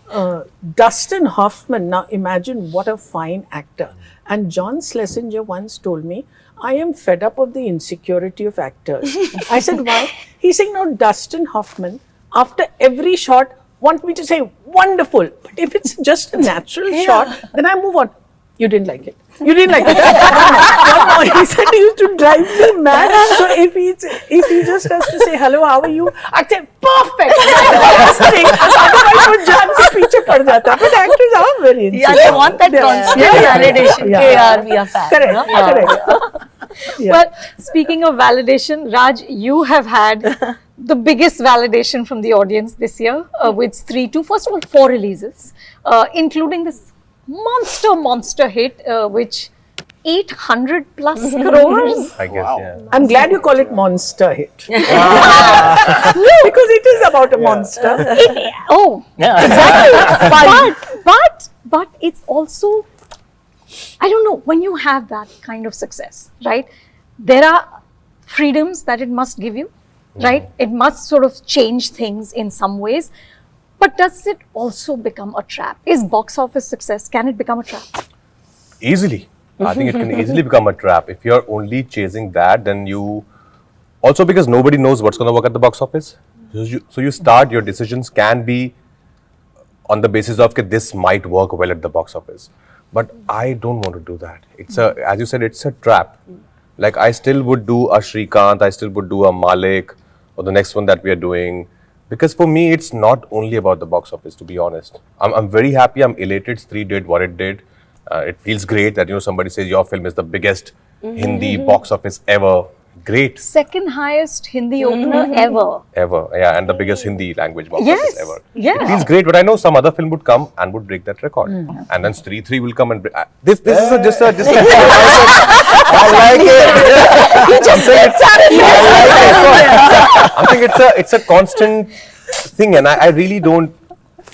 C: Dustin Hoffman, now imagine what a fine actor. And John Schlesinger once told me, I am fed up of the insecurity of actors. I said, why? He's saying, no, Dustin Hoffman, after every shot, want me to say, wonderful. But if it's just a natural shot, then I move on. You didn't like it. You didn't like it. No, he said he used to drive me mad. So if he just has to say hello, how are you? I'd say perfect. That's the thing. Otherwise, वो जान के पीछे पड़ जाता. But actors are very insecure.
A: Yeah, they want that constant validation. We are fans.
C: Correct.
E: But speaking of validation, Raj, you have had the biggest validation from the audience this year with Stree 2. First of all, 4 releases, including this monster hit, which 800 plus crores.
D: I guess,
C: I'm glad you call it monster hit. Because it is about a monster.
E: Exactly. But it's also, I don't know, when you have that kind of success, right? There are freedoms that it must give you, right? It must sort of change things in some ways. But does it also become a trap? Is box office success, can it become a trap?
D: Easily. I think it can easily become a trap. If you're only chasing that, then you... Also because nobody knows what's going to work at the box office. So you start, your decisions can be on the basis of, okay, this might work well at the box office. But I don't want to do that. It's a, as you said, it's a trap. Like I still would do a Shrikant, I still would do a Malik, or the next one that we are doing. Because for me, it's not only about the box office, to be honest. I'm very happy, I'm elated Stree did what it did. It feels great that, you know, somebody says your film is the biggest Hindi box office ever. Great.
E: Second highest Hindi opener ever.
D: Ever, yeah, and the biggest Hindi language box office ever.
E: Yes.
D: It feels great, but I know some other film would come and would break that record. And then Stree 3 will come and break. This is just a I like it.
E: You just
D: I think it's a constant thing, and I really don't,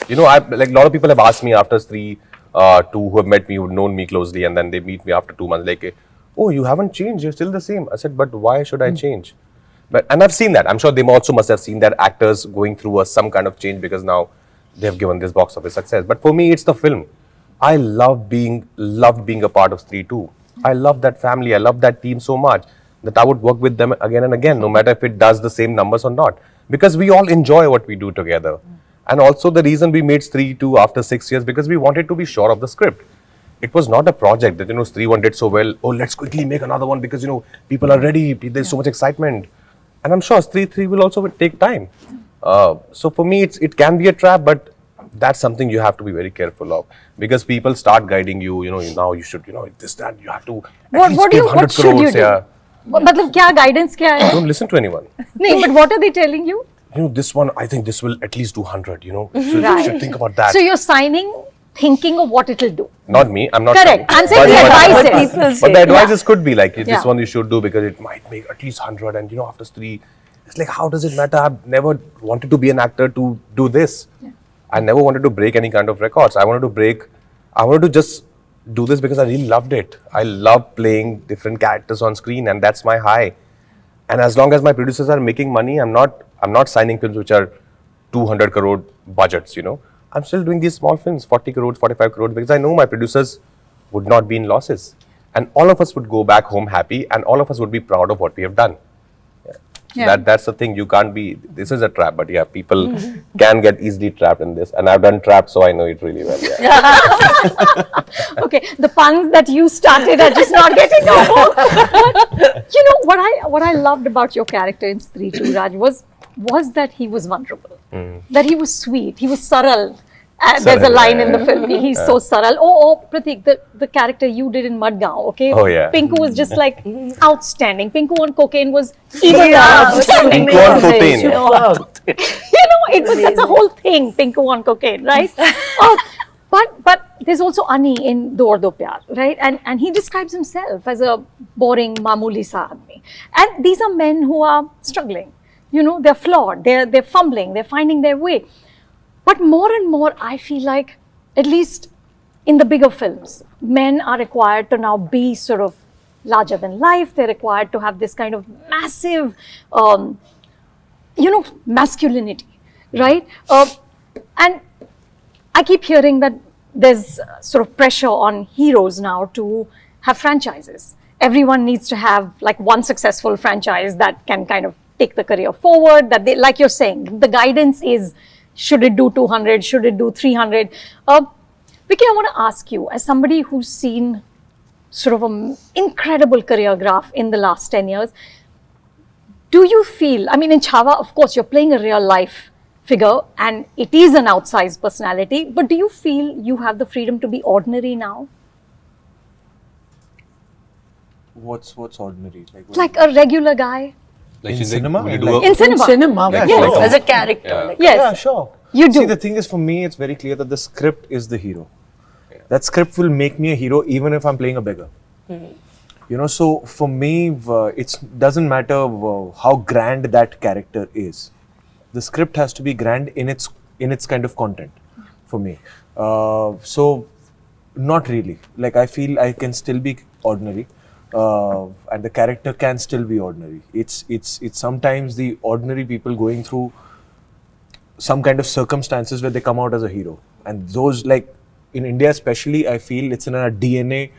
D: you know, like a lot of people have asked me after Stree 2 who have met me, who've known me closely, and then they meet me after 2 months, like, oh, you haven't changed, you're still the same. I said, but why should I change? And I've seen that. I'm sure they also must have seen that actors going through some kind of change because now they've given this box office success. But for me, it's the film. I loved being a part of Stree 2. I love that family. I love that team so much that I would work with them again and again, no matter if it does the same numbers or not. Because we all enjoy what we do together. And also the reason we made Stree 2 after 6 years, because we wanted to be sure of the script. It was not a project that, you know, Stree 1 did so well. Oh, let's quickly make another one because, you know, people are ready. There's so much excitement. And I'm sure Stree 3 will also take time. So for me, it can be a trap, but that's something you have to be very careful of. Because people start guiding you, you know, now you should, you know, this, that, you have to
E: what should you do? Matlab, kya guidance kya hai?
D: Don't listen to anyone.
E: No, but what are they telling you?
D: this one, I think this will at least do 100, So you should think about that.
E: So you're signing thinking of what it'll do.
D: Not me, I'm not
E: Correct.
D: saying.
E: I'm saying the advices.
A: People
D: But the
A: say.
D: advices could be like, this
E: Yeah.
D: one you should do because it might make at least 100, and after Stree, it's like, how does it matter? I've never wanted to be an actor to do this. I never wanted to break any kind of records. I wanted to just do this because I really loved it. I love playing different characters on screen, and that's my high. And as long as my producers are making money, I'm not signing films which are 200 crore budgets, I'm still doing these small films, 40 crores, 45 crores, because I know my producers would not be in losses. And all of us would go back home happy, and all of us would be proud of what we have done.
E: Yeah.
D: That's the thing. You can't be, this is a trap, but yeah, people can get easily trapped in this. And I've done traps, so I know it really well. Yeah.
E: Okay, the puns that you started are just not getting over. But, what I loved about your character in Stree 2, Raj, was that he was vulnerable, that he was sweet, he was saral. There's a line in the film, he's so saral. Oh, Pratik, the character you did in Madgaon, okay?
D: Oh, yeah.
E: Pinku was just like outstanding. Pinku on cocaine was even
D: Pinku on cocaine.
E: that's a whole thing, Pinku on cocaine, right? But there's also Ani in Do Aur Do Pyar, right? And he describes himself as a boring, mamuli sa aadmi. And these are men who are struggling. They're flawed, they're fumbling, they're finding their way. But more and more, I feel like, at least in the bigger films, men are required to now be sort of larger than life. They're required to have this kind of massive, masculinity, right? And I keep hearing that there's sort of pressure on heroes now to have franchises. Everyone needs to have like one successful franchise that can kind of take the career forward, that they, like you're saying, the guidance is, should it do 200? Should it do 300? Vicky, I want to ask you, as somebody who's seen sort of an incredible career graph in the last 10 years, do you feel, I mean, in Chhaava, of course, you're playing a real life figure and it is an outsized personality, but do you feel you have the freedom to be ordinary now?
B: What's ordinary?
E: Like a regular guy?
D: Like
B: In cinema?
D: will you do a-
E: In cinema?
C: Cinema,
D: Like-
C: yes.
D: like a-
A: As a character.
D: Yeah.
A: Like,
E: Yes.
B: Yeah, sure.
E: You do.
B: See, the thing is, for me, it's very clear that the script is the hero. That script will make me a hero even if I'm playing a beggar. So for me, it doesn't matter how grand that character is. The script has to be grand in its kind of content for me. So not really. Like, I feel I can still be ordinary. And the character can still be ordinary. It's sometimes the ordinary people going through some kind of circumstances where they come out as a hero, and those, like in India especially, I feel it's in our DNA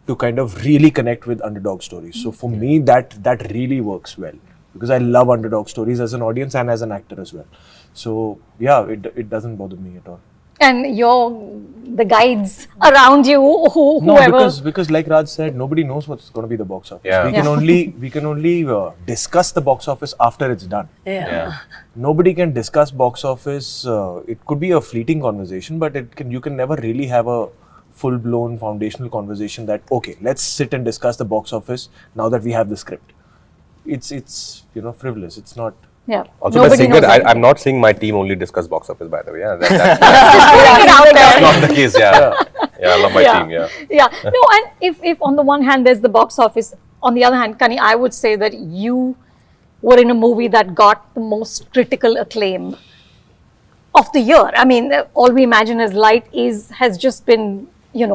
B: to kind of really connect with underdog stories. So for me, that really works well because I love underdog stories as an audience and as an actor as well. So yeah, it doesn't bother me at all.
E: And the guides around you, whoever.
B: No, because like Raj said, nobody knows what's going to be the box office.
D: Yeah.
B: We can only discuss the box office after it's done.
A: yeah.
B: Nobody can discuss box office. It could be a fleeting conversation, but you can never really have a full-blown foundational conversation that, okay, let's sit and discuss the box office now that we have the script. It's frivolous. It's not.
E: Yeah.
D: Also,
E: Nobody
D: the singer,
E: knows
D: I'm not saying my team only discuss box office, by the way. Yeah,
E: Just putting it out there.
D: that's not the case. Yeah, I love my team. Yeah.
E: Yeah. No, and if on the one hand there's the box office, on the other hand, Kani, I would say that you were in a movie that got the most critical acclaim of the year. I mean, All We Imagine Is Light has just been,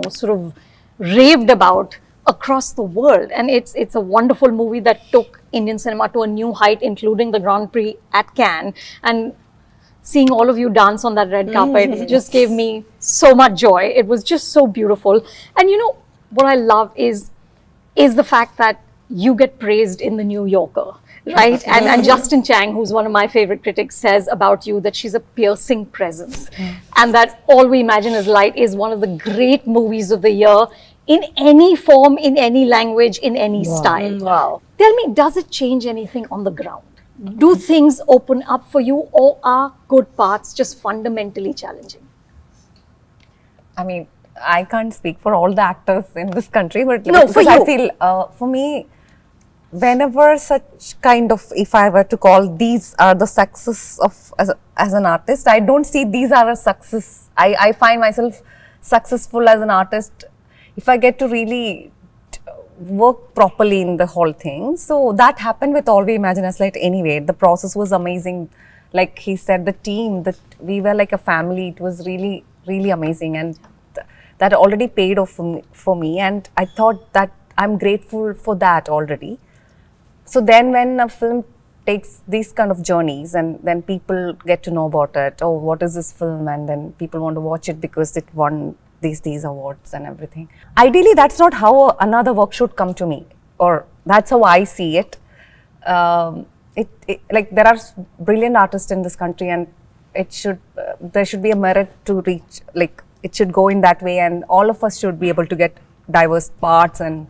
E: sort of raved about across the world, and it's a wonderful movie that took Indian cinema to a new height, including the Grand Prix at Cannes. And seeing all of you dance on that red carpet just gave me so much joy. It was just so beautiful. And what I love is the fact that you get praised in the New Yorker, right? And Justin Chang, who's one of my favorite critics, says about you that she's a piercing presence, and that All We Imagine Is Light is one of the great movies of the year in any form, in any language, in any style.
A: Wow.
E: Tell me, does it change anything on the ground? Do things open up for you, or are good parts just fundamentally challenging?
H: I mean, I can't speak for all the actors in this country, but
E: No, for
H: because I
E: you.
H: feel, for me, whenever such kind of, if I were to call these are the success of as an artist, I don't see these are a success. I find myself successful as an artist if I get to really work properly in the whole thing. So that happened with All We Imagine Us Light anyway. The process was amazing. Like he said, the team, that we were like a family. It was really, really amazing, and that already paid off for me. And I thought that I'm grateful for that already. So then when a film takes these kind of journeys and then people get to know about it, oh, what is this film? And then people want to watch it because it won these awards and everything. Ideally, that's not how another work should come to me, or that's how I see it. Like there are brilliant artists in this country, and it should there should be a merit to reach, like it should go in that way, and all of us should be able to get diverse parts and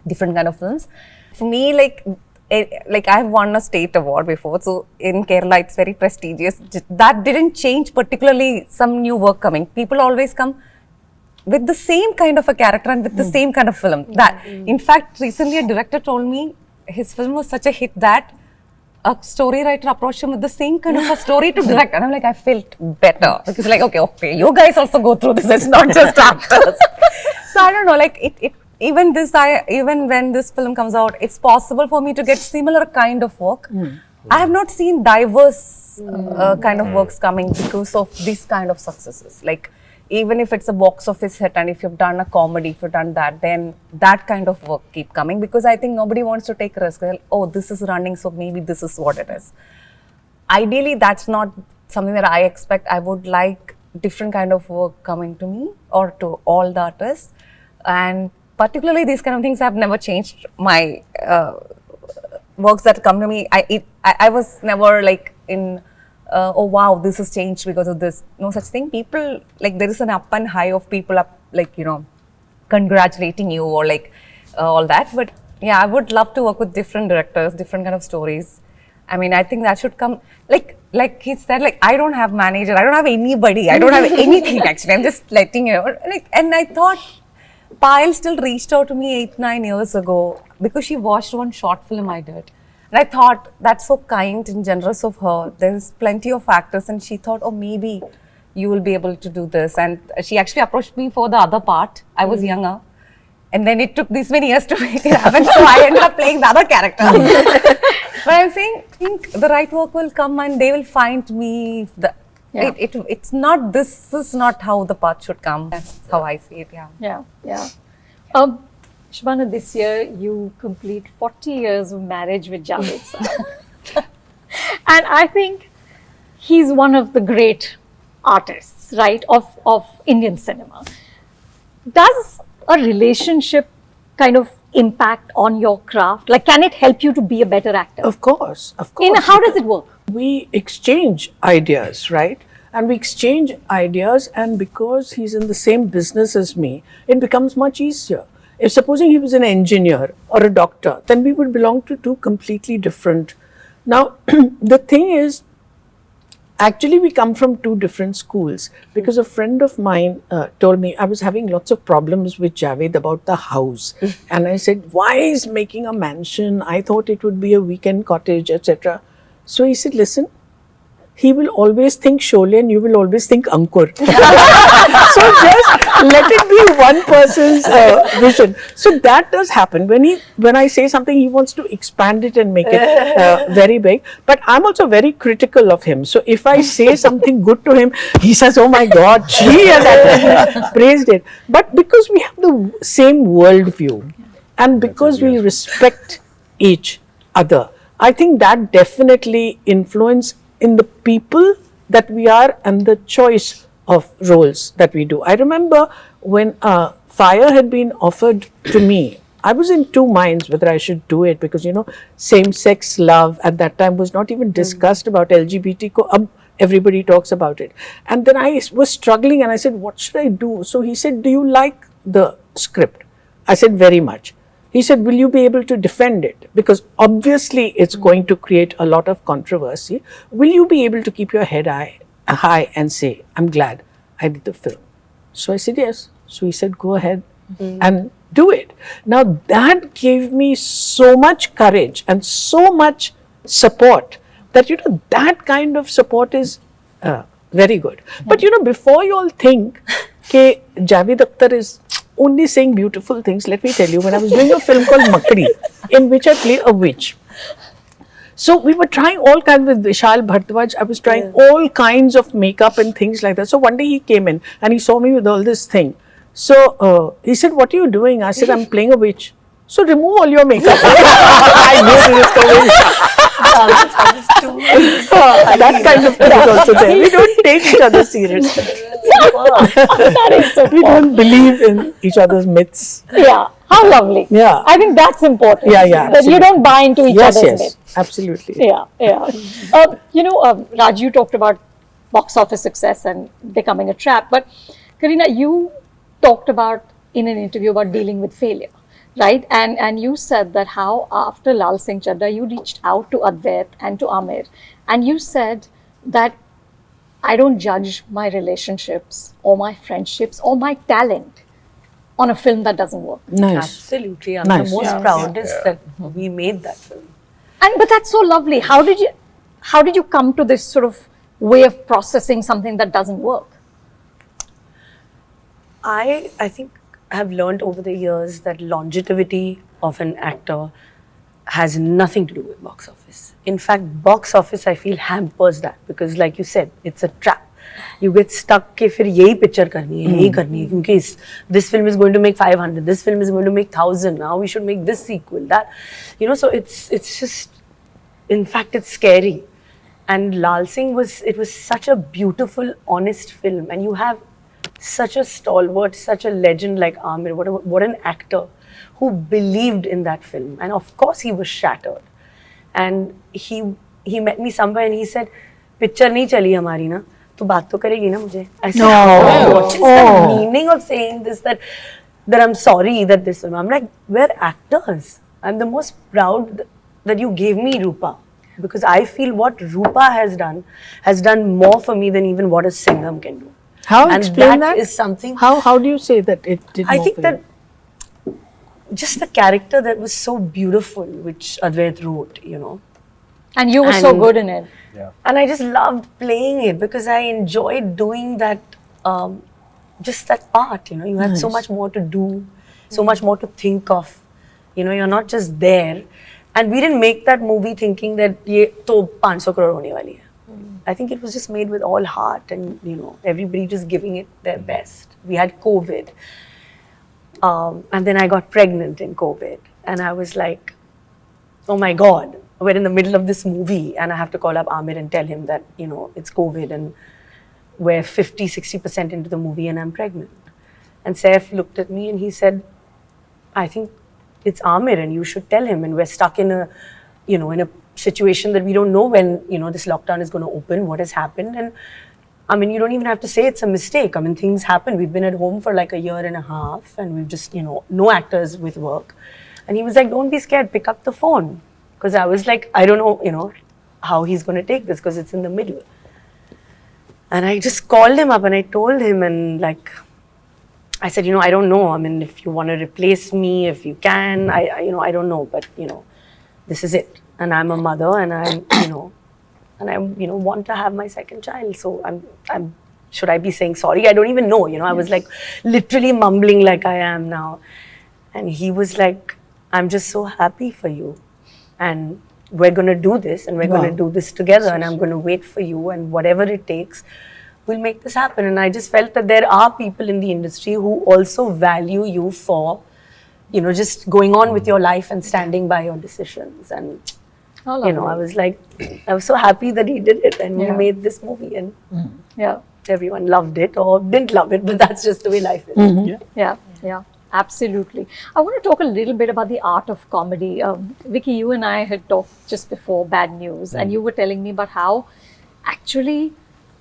H: different kind of films. For me, like I've won a state award before, so in Kerala it's very prestigious. That didn't change particularly some new work coming. People always come with the same kind of a character and with the same kind of film. That, in fact, recently a director told me his film was such a hit that a story writer approached him with the same kind of a story to direct, and I'm like, I felt better because like, okay, you guys also go through this. It's not just actors. So I don't know, like even when this film comes out, it's possible for me to get similar kind of work. I have not seen diverse kind of works coming because of these kind of successes. Like even if it's a box office hit, and if you've done a comedy, if you've done that, then that kind of work keep coming, because I think nobody wants to take a risk. Like, oh, this is running, so maybe this is what it is. Ideally, that's not something that I expect. I would like different kind of work coming to me or to all the artists, and particularly these kind of things have never changed. My works that come to me, I was never like in oh wow, this has changed because of this. No such thing. People, like there is an up and high of people up, like, you know, congratulating you or like all that. But yeah, I would love to work with different directors, different kind of stories. I mean, I think that should come, like he said, like I don't have manager, I don't have anybody, I don't have anything actually. I'm just letting you know. Like, and I thought Payal still reached out to me 8-9 years ago because she watched one short film I did. And I thought, that's so kind and generous of her. There's plenty of actors, and she thought, oh, maybe you will be able to do this. And she actually approached me for the other part. I was younger. And then it took this many years to make it happen. So I ended up playing the other character. But I'm saying, I think the right work will come and they will find me. It's not, this is not how the path should come. That's how I see it,
E: Yeah. Shabana, this year you complete 40 years of marriage with Javed sir. And I think he's one of the great artists, right, of Indian cinema. Does a relationship kind of impact on your craft? Like, can it help you to be a better actor?
C: Of course.
E: How does it work?
C: We exchange ideas, right? And we exchange ideas, and because he's in the same business as me, it becomes much easier. If supposing he was an engineer or a doctor, then we would belong to two completely different. Now, the thing is, actually we come from two different schools, because a friend of mine told me I was having lots of problems with Javed about the house. And I said, why is making a mansion? I thought it would be a weekend cottage, etc. So he said, listen, he will always think Sholay and you will always think Ankur. So just let it be one person's vision. So that does happen. When I say something, he wants to expand it and make it very big. But I'm also very critical of him. So if I say something good to him, he says, oh my God, she has praised it. But because we have the same worldview and because we respect each other, I think that definitely influences in the people that we are and the choice of roles that we do. I remember when Fire had been offered to me, I was in two minds whether I should do it, because, you know, same-sex love at that time was not even discussed about LGBT. Everybody talks about it. And then I was struggling and I said, what should I do? So he said, do you like the script? I said, very much. He said, will you be able to defend it? Because obviously it's going to create a lot of controversy. Will you be able to keep your head high and say, I'm glad I did the film? So I said, yes. So he said, go ahead and do it. Now that gave me so much courage and so much support that, that kind of support is very good. But before you all think that Javed Akhtar is only saying beautiful things, let me tell you, when I was doing a film called Makri, in which I play a witch. So we were trying all kinds with Vishal Bhardwaj. I was trying all kinds of makeup and things like that. So one day he came in and he saw me with all this thing. So he said, "What are you doing?" I said, "I'm playing a witch." So remove all your makeup. I knew this was coming. That kind of thing is also there. We don't take each other seriously. We don't believe in each other's myths.
E: Yeah, how lovely.
C: Yeah.
E: I think that's important.
C: Yeah,
E: That you don't buy into each other's myths.
C: Absolutely.
E: Yeah. Raj, you talked about box office success and becoming a trap, but Kareena, you talked about in an interview about dealing with failure, right? And you said that how after Lal Singh Chaddha, you reached out to Advait and to Amir, and you said that I don't judge my relationships or my friendships or my talent on a film that doesn't work.
C: Nice.
A: Absolutely. I'm
C: Nice.
A: the most proudest that we made that film.
E: But that's so lovely. How did you come to this sort of way of processing something that doesn't work?
A: I think I have learned over the years that longevity of an actor has nothing to do with box office. In fact, box office I feel hampers that, because like you said, it's a trap. You get stuck कि फिर यही picture करनी है, यही करनी है, क्योंकि this film is going to make 500, this film is going to make 1,000. Now we should make this sequel, that, so it's just, in fact, it's scary. And Lal Singh was such a beautiful, honest film, and you have such a stalwart, such a legend like Amir. What an actor who believed in that film. And of course he was shattered. And he met me somewhere and he said, "Picture nahi chali hamari na, tu baat to karegi na mujhe." I said, what is the meaning of saying this, that I'm sorry that this film. I'm like, we're actors. I'm the most proud that you gave me Rupa. Because I feel what Rupa has done more for me than even what a Singham can do.
C: How?
A: And
C: Explain
A: that
C: that.
A: is something.
C: How do you say that it did
A: I
C: more
A: think
C: for
A: that
C: you?
A: just the character that was so beautiful, which Advait wrote,
E: And you were so
A: And-
E: good in it.
A: And I just loved playing it because I enjoyed doing that, just that part, You had so much more to do, so much more to think of. You're not just there. And we didn't make that movie thinking that ye to 500 crore hone wali hai. I think it was just made with all heart and, everybody just giving it their best. We had COVID. And then I got pregnant in COVID. And I was like, oh my God, we're in the middle of this movie and I have to call up Amir and tell him that, it's COVID and we're 50-60% into the movie and I'm pregnant. And Saif looked at me and he said, "I think it's Amir and you should tell him, and we're stuck in a situation that we don't know when, this lockdown is going to open, what has happened." And you don't even have to say it's a mistake. things happen. We've been at home for like a year and a half and we've just, no actors with work. And he was like, "Don't be scared, pick up the phone." Because I was like, I don't know, how he's going to take this because it's in the middle. And I just called him up and I told him, and I said, I don't know. If you want to replace me, if you can, I don't know, but this is it. And I'm a mother, and I want to have my second child. So should I be saying sorry? I don't even know. I was like literally mumbling like I am now. And he was like, "I'm just so happy for you, and we're going to do this, and we're going to do this together, and I'm going to wait for you, and whatever it takes, we'll make this happen." And I just felt that there are people in the industry who also value you for, just going on with your life and standing by your decisions. And, I was like, I was so happy that he did it and we made this movie, and everyone loved it or didn't love it, but that's just the way life is.
E: Yeah, absolutely. I want to talk a little bit about the art of comedy. Vicky, you and I had talked just before Bad News, and you were telling me about how actually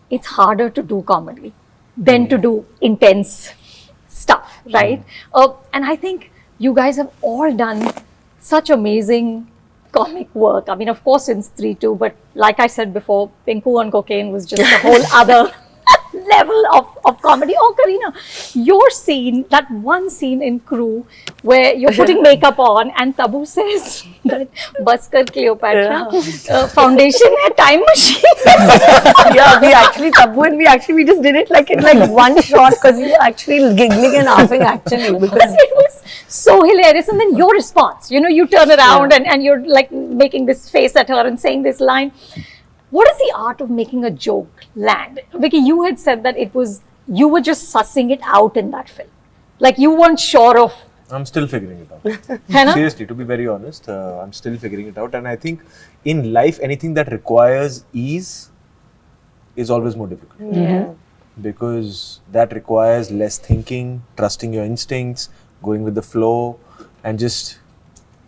E: it's harder to do comedy than to do intense stuff, right? And I think you guys have all done such amazing comic work. Of course in Stree too, but like I said before, Pinku on Cocaine was just a whole other level of comedy. Oh, Kareena, your scene, that one scene in Crew where you're putting makeup on and Tabu says that Baskar Cleopatra foundation hai time machine.
A: Yeah, we just did it like in like one shot because we were actually giggling and laughing actually because
E: it was so hilarious. And then your response, you turn around and you're like making this face at her and saying this line. What is the art of making a joke land? Vicky, you had said that you were just sussing it out in that film. Like you weren't sure of.
B: I'm still figuring it out.
E: Hai na?
B: Seriously, to be very honest, I'm still figuring it out. And I think in life, anything that requires ease is always more difficult.
A: yeah.
B: Because that requires less thinking, trusting your instincts, going with the flow, and just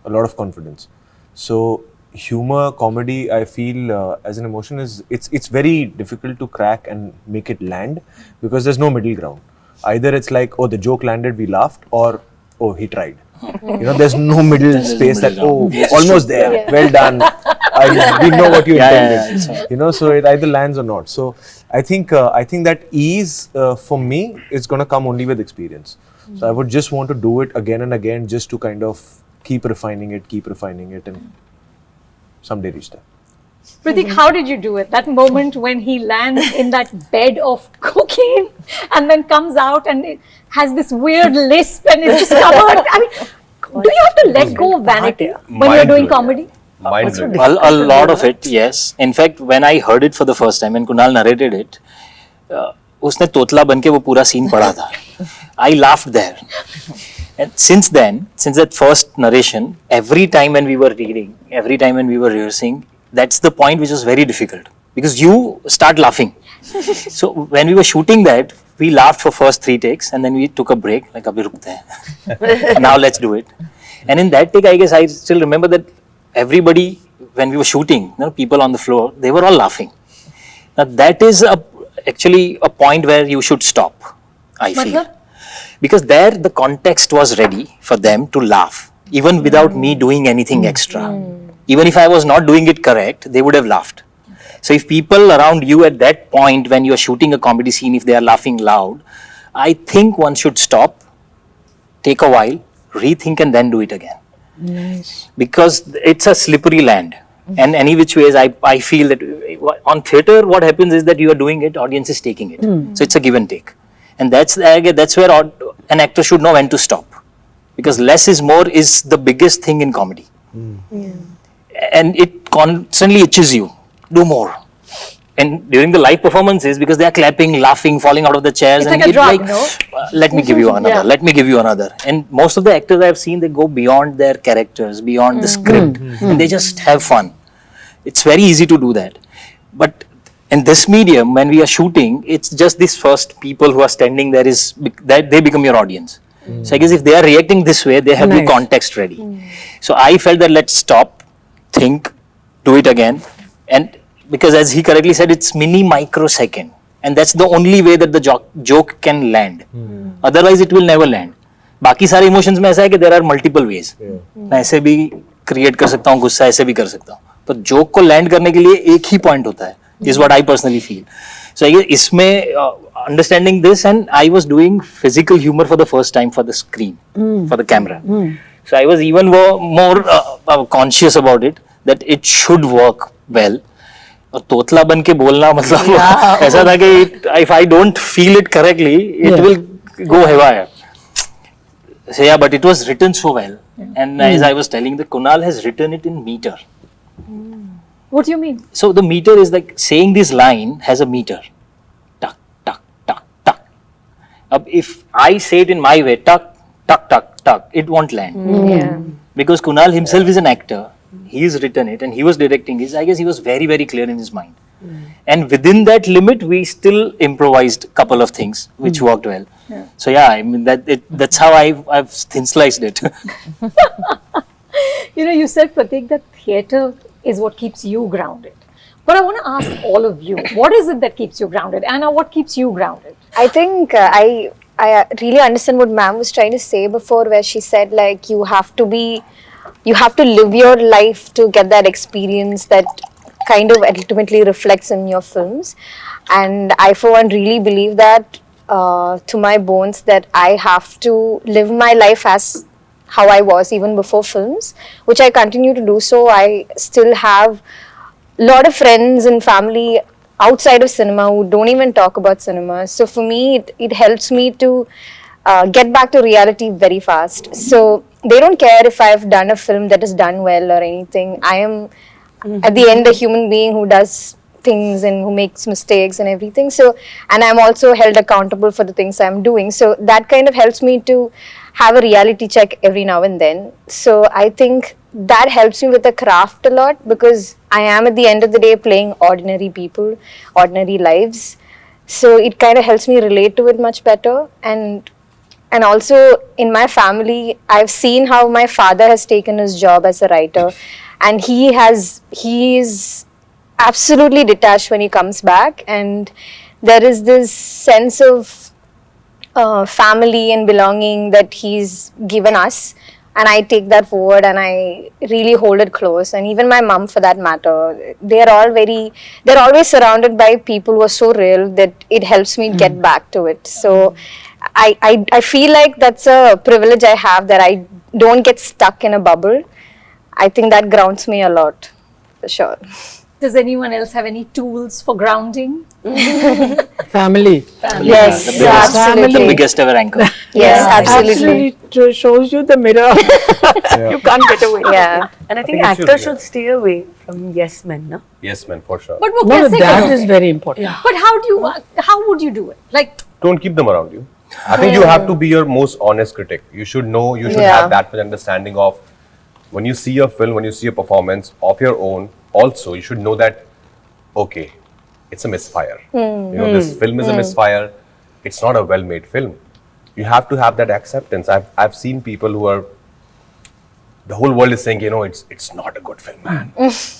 B: a lot of confidence. So humor, comedy, I feel as an emotion it's very difficult to crack and make it land because there's no middle ground. Either it's like, oh, the joke landed, we laughed, or oh, he tried. There's no middle space that, oh, almost there, well done. We know what you intended. So it either lands or not. So I think that ease for me is going to come only with experience. So I would just want to do it again and again just to kind of keep refining it and someday reach there.
E: Pratik, how did you do it? That moment when he lands in that bed of cocaine and then comes out and it has this weird lisp and it's just covered. I mean, do you have to let go of vanity when you're doing comedy?
D: Mind-blowing.
G: A lot of it, yes. In fact, when I heard it for the first time, when Kunal narrated it, उसने तोतला बन के वो पूरा scene पढ़ा था. I laughed there. And since that first narration, every time when we were reading, every time when we were rehearsing, that's the point which was very difficult because you start laughing. So when we were shooting that, we laughed for first 3 takes and then we took a break, like abhi rukte hain. Now let's do it. And in that take, I guess I still remember that everybody, when we were shooting, people on the floor, they were all laughing. Now that is actually a point where you should stop, I feel. Because there the context was ready for them to laugh, even without me doing anything extra. Even if I was not doing it correct, they would have laughed. So if people around you at that point when you are shooting a comedy scene, if they are laughing loud, I think one should stop, take a while, rethink and then do it again.
C: Nice.
G: Because it's a slippery land. And any which ways, I feel that on theatre, what happens is that you are doing it, audience is taking it. So it's a give and take. And that's where an actor should know when to stop. Because less is more is the biggest thing in comedy. And it constantly itches you. Do more. And during the live performances, because they are clapping, laughing, falling out of the chairs.
E: It's
G: and
E: like a drug, no?
G: Let me give you another. Let me give you another. And most of the actors I have seen, they go beyond their characters, beyond the script. And they just have fun. It's very easy to do that. But in this medium, when we are shooting, it's just these first people who are standing there that they become your audience. So I guess if they are reacting this way, they have the context ready. So I felt that let's stop, think, do it again. And because as he correctly said, it's microsecond. And that's the only way that the joke can land. Otherwise, it will never land. बाकी सारे emotions में ऐसा है कि there are multiple ways. मैं ऐसे भी create कर सकता हूँ, गुस्सा ऐसे भी कर सकता हूँ. पर joke को land करने के लिए एक ही point होता है. Is what I personally feel. So I guess इसमें understanding this, and I was doing physical humor for the first time for the screen, for the camera. So I was even more conscious about it, that it should work well. और तोतला बन के बोलना मतलब ऐसा था कि if I don't feel it correctly, it will go haywire. So yeah, but it was written so well. And as I was telling, that Kunal has written it in meter.
E: What do you mean?
G: So the meter is like saying this line has a meter. Tuck, tuck, tuck, tuck. If I say it in my way, tuck, tuck, tuck, tuck, it won't land. Because Kunal himself is an actor. He's written it and he was directing it. I guess he was very, very clear in his mind. And within that limit, we still improvised a couple of things which worked well. So yeah, I mean that's how I've thin sliced it.
E: You said, Pratik, that theatre is what keeps you grounded. But I want to ask all of you, what is it that keeps you grounded? Anna, what keeps you grounded?
F: I think I really understand what ma'am was trying to say before, where she said like you have to live your life to get that experience that kind of ultimately reflects in your films. And I, for one, really believe that to my bones, that I have to live my life as how I was even before films, which I continue to do so. I still have a lot of friends and family outside of cinema who don't even talk about cinema. So for me, it helps me to get back to reality very fast. So they don't care if I've done a film that is done well or anything. I am at the end a human being who does things and who makes mistakes and everything. So, and I'm also held accountable for the things I'm doing. So that kind of helps me to have a reality check every now and then. So I think that helps me with the craft a lot, because I am at the end of the day playing ordinary people, ordinary lives. So it kind of helps me relate to it much better. And also in my family, I've seen how my father has taken his job as a writer, and he is absolutely detached when he comes back, and there is this sense of family and belonging that he's given us, and I take that forward and I really hold it close. And even my mom, for that matter, they're always surrounded by people who are so real that it helps me get back to it. So I feel like that's a privilege I have, that I don't get stuck in a bubble. I think that grounds me a lot, for sure.
E: Does anyone else have any tools for grounding?
C: Family.
F: Yes,
G: The biggest,
F: absolutely.
G: the biggest ever anchor.
F: Yes, absolutely.
C: Absolutely shows you the mirror. You can't get away.
F: Yeah.
A: And I think
D: think it should,
A: actors
D: yeah.
A: should stay away from yes men, no?
D: Yes, man, for sure.
E: But वो
C: No,
E: कैसे
C: that
E: करोगे?
C: is very important.
E: But how would you do it? Like,
D: Don't keep them around you. I think you have to be your most honest critic. You should know, you should
F: Yeah.
D: have that much understanding of when you see a film, when you see a performance of your own, also you should know that, okay, it's a misfire. You know, this film is a misfire. It's not a well-made film. You have to have that acceptance. I've seen people who are, the whole world is saying, you know, it's not a good film, man.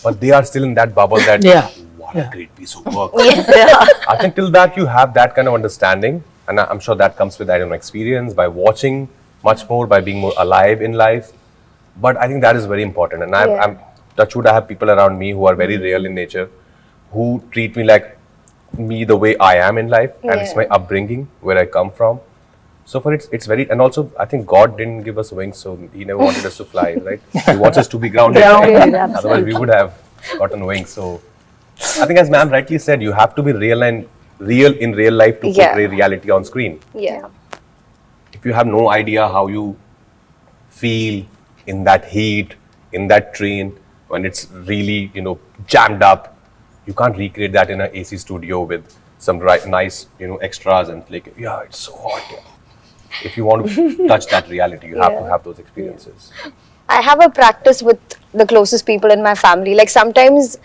D: But they are still in that bubble that,
C: Yeah.
D: what a great piece of work. I think till that you have that kind of understanding, and I'm sure that comes with, I don't know, experience, by watching much more, by being more alive in life. But I think that is very important. And I'm touch wood, I have people around me who are very real in nature, who treat me like me the way I am in life, and it's my upbringing, where I come from. So for it's very, and also I think God didn't give us wings, so He never wanted us to fly, right? He wants us to be grounded.
A: Grounded,
D: Otherwise we would have gotten wings. So I think, as ma'am rightly said, you have to be real in real life to portray reality on screen.
F: Yeah.
D: If you have no idea how you feel in that heat, in that train, when it's really, you know, jammed up, you can't recreate that in an AC studio with some nice, you know, extras and like, yeah, it's so hot. Yeah. If you want to touch that reality, you have to have those experiences.
F: I have a practice with the closest people in my family. Like sometimes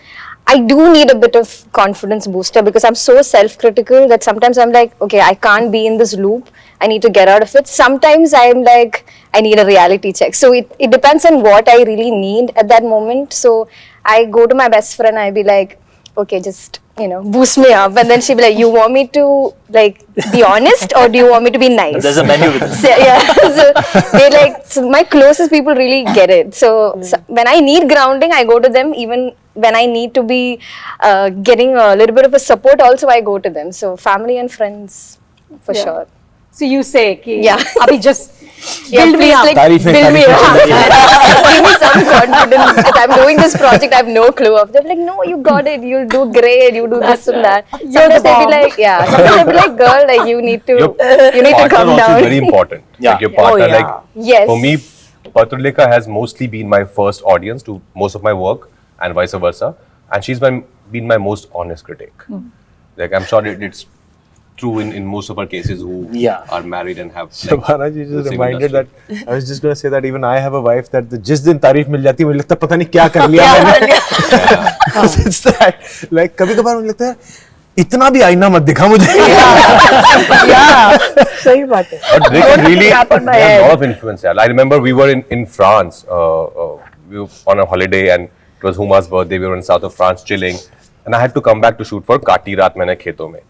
F: I do need a bit of confidence booster, because I'm so self-critical that sometimes I'm like, okay, I can't be in this loop. I need to get out of it. Sometimes I'm like, I need a reality check. So it depends on what I really need at that moment. So I go to my best friend, I be like, okay, just, you know, boost me up. And then she'll be like, you want me to like be honest, or do you want me to be nice?
G: There's a menu with this.
F: So, yeah, so they like, so my closest people really get it. So, when I need grounding, I go to them. Even when I need to be getting a little bit of a support, also I go to them. So family and friends, for sure.
E: so you say, कि
F: Yeah.
E: अभी just
F: Yeah,
E: build me
F: please,
E: up.
F: like,
B: तारीफें
F: build me up.
B: तारीफें
F: Give me some confidence, because I'm doing this project, I have no clue of. They're like, no, you got it, you'll do great, you do this and that. Sometimes they'll be like, yeah, sometimes they'll be like, girl, like you need to
D: Partner
F: come
D: also
F: down.
D: is very important.
G: Yeah.
D: Like your partner,
A: yeah.
D: like
F: Yes.
D: for me, Patruleka has mostly been my first audience to most of my work, and vice versa. And she's been my most honest critic. Like I'm sure it's true in most of our cases who are married and have.
B: Shabana ji
D: the
B: just
D: same
B: reminded
D: industry.
B: that I was just going to say that even I have a wife that जिस दिन तारीफ मिल जाती है मुझे लगता है पता नहीं क्या कर लिया मैंने. It's that like कभी कभार मुझे लगता है इतना भी आईना मत दिखा मुझे.
C: सही बात है.
D: But they can really have a lot of influence. Yeah. I remember we were in France. We were on a holiday and it was Huma's birthday. We were in south of France chilling. And I had to come back to shoot for Kaati Raat Maine Kheton Mein.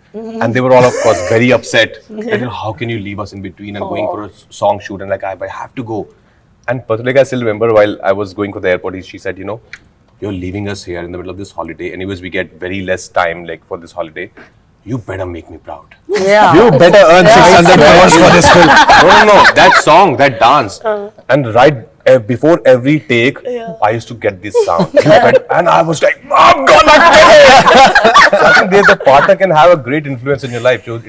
D: And they were all, of course, very upset. That, you know, how can you leave us in between and going for a song shoot? And like, I have to go. And Patruleka, I still remember while I was going to the airport, she said, you know, you're leaving us here in the middle of this holiday. Anyways, we get very less time like for this holiday. You better make me proud.
A: Yeah.
B: You better earn 600 crores for this film.
D: No. That song, that dance. And right before every take, I used to get this sound. And I was like, I'm gonna get it! So I think there's a partner can have a great influence in your life. So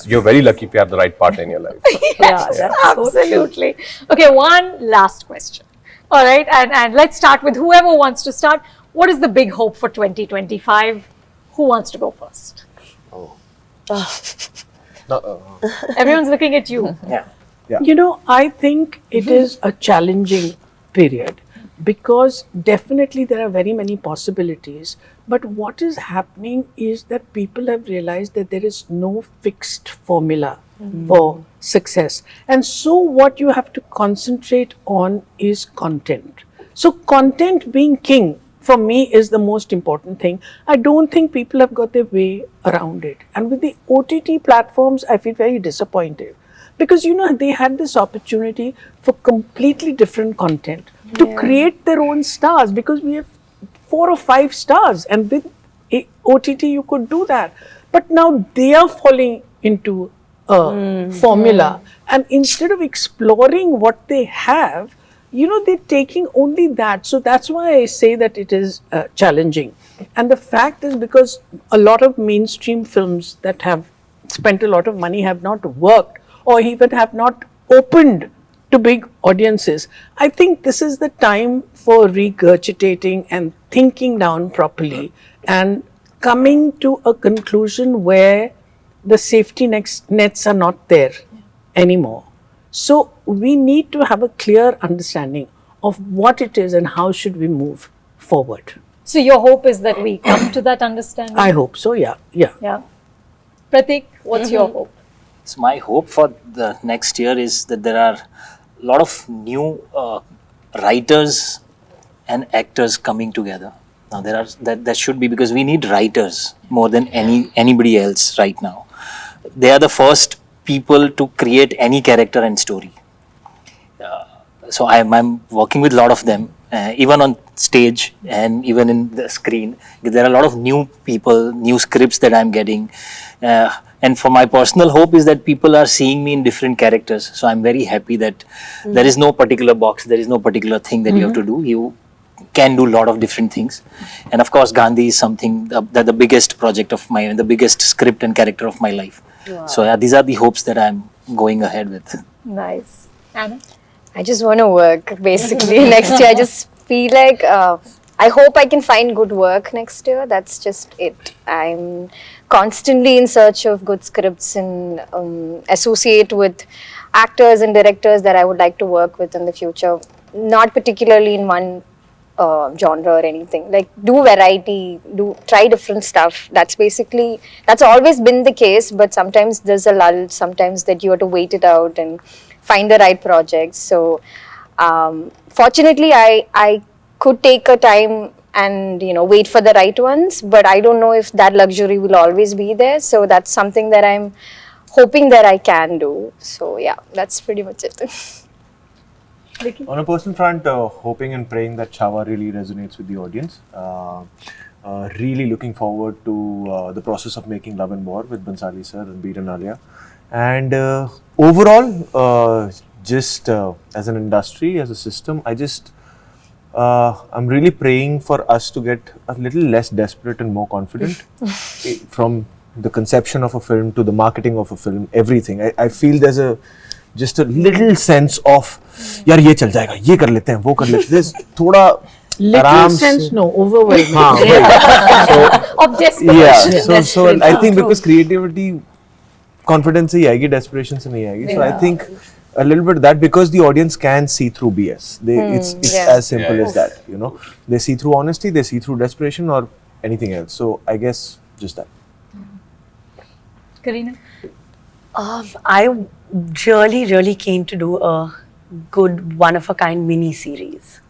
D: you're very lucky if you have the right partner in your life.
E: Yes, absolutely. Okay, one last question. All right, and let's start with whoever wants to start. What is the big hope for 2025? Who wants to go first? Everyone's looking at you.
G: Yeah.
C: You know, I think it is a challenging period because definitely there are very many possibilities. But what is happening is that people have realized that there is no fixed formula for success. And so what you have to concentrate on is content. So content being king for me is the most important thing. I don't think people have got their way around it. And with the OTT platforms, I feel very disappointed. Because, you know, they had this opportunity for completely different content to create their own stars, because we have 4 or 5 stars, and with OTT you could do that. But now they are falling into a formula, and instead of exploring what they have, you know, they're taking only that. So that's why I say that it is challenging. And the fact is because a lot of mainstream films that have spent a lot of money have not worked, or even have not opened to big audiences. I think this is the time for regurgitating and thinking down properly and coming to a conclusion where the safety nets are not there anymore. So we need to have a clear understanding of what it is and how should we move forward.
E: So your hope is that we come to that understanding?
C: I hope so, yeah.
E: Yeah. Pratik, what's your hope?
G: So my hope for the next year is that there are a lot of new writers and actors coming together. Now there should be, because we need writers more than anybody else right now. They are the first people to create any character and story. So I'm working with a lot of them, even on stage and even in the screen. There are a lot of new people, new scripts that I'm getting. And for my personal hope is that people are seeing me in different characters. So I'm very happy that there is no particular box, there is no particular thing that you have to do. You can do a lot of different things. And of course, Gandhi is something that the biggest project of mine, the biggest script and character of my life. Wow. So these are the hopes that I'm going ahead with.
E: Nice. Anna?
F: I just want to work basically next year. I just feel like I hope I can find good work next year. That's just it. I'm constantly in search of good scripts and associate with actors and directors that I would like to work with in the future. Not particularly in one genre or anything. Like do variety, try different stuff. That's always been the case, but sometimes there's a lull, sometimes that you have to wait it out and find the right projects. So fortunately I could take a time and wait for the right ones, but I don't know if that luxury will always be there. So that's something that I'm hoping that I can do. So yeah, that's pretty much it.
E: Vicky?
B: On a personal front, hoping and praying that Chava really resonates with the audience. Really looking forward to the process of making Love and War with Bansali sir and Beer and Alia. And overall, just as an industry, as a system, I'm really praying for us to get a little less desperate and more confident from the conception of a film to the marketing of a film, everything. I feel there's just a little sense of, yaar ye chal jayega, ye kar lete hain, wo kar lete hain. There's thoda
C: little sense, no, overwhelming.
E: Of desperation.
B: Yeah, so I think because creativity, confidence se hi aayegi, desperation se nahi aayegi. So I think a little bit that, because the audience can see through BS. It's as simple as that, They see through honesty, they see through desperation or anything else. So I guess just that.
E: Kareena?
A: I really keen to do a good one-of-a-kind mini-series,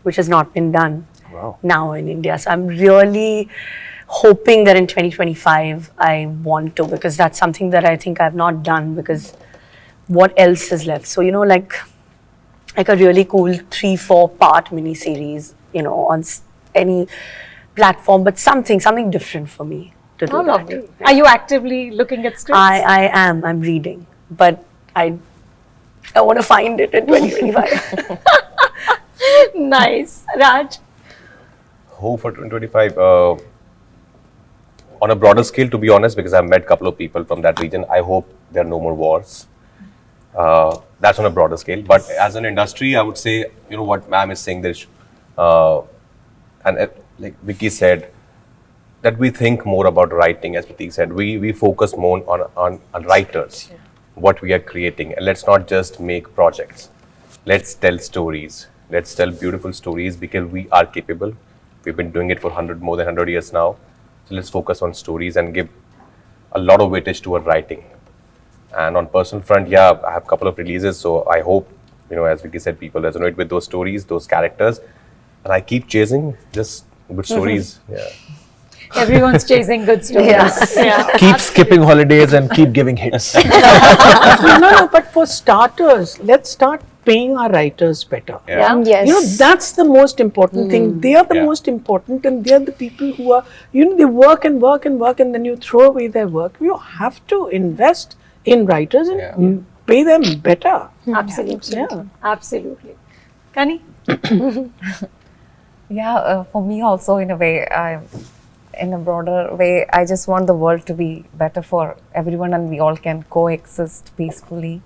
A: which has not been done now in India. So I'm really hoping that in 2025 I want to, because that's something that I think I've not done, because what else is left? So, like a really cool 3-4 part mini-series, on any platform, but something different for me to do.
E: Oh,
A: that.
E: lovely. Are you actively looking at scripts?
A: I am. I'm reading, but I want to find it in 2025.
E: Nice. Raj?
D: Hope for 2025. On a broader scale, to be honest, because I've met a couple of people from that region, I hope there are no more wars. That's on a broader scale. But as an industry, I would say, you know what ma'am is saying, there, like Vicky said, that we think more about writing, as Pratik said. We focus more on writers, what we are creating. And let's not just make projects. Let's tell stories. Let's tell beautiful stories because we are capable. We've been doing it for more than 100 years now. So let's focus on stories and give a lot of weightage to our writing. And on personal front, yeah, I have a couple of releases. So I hope, you know, as Vicky said, people resonate with those stories, those characters. And I keep chasing just good stories. Yeah.
E: Everyone's chasing good stories. Yeah.
B: Keep skipping holidays and keep giving hits.
C: No, but for starters, let's start paying our writers better.
E: Yeah.
F: Yes.
C: You know, that's the most important thing. They are the
D: Yeah.
C: most important, and they are the people who are, you know, they work and work and work, and then you throw away their work. You have to invest in writers and pay them better.
E: Absolutely.
C: Yeah.
E: Absolutely. Kani?
H: Yeah, for me also in a way, in a broader way, I just want the world to be better for everyone and we all can coexist peacefully.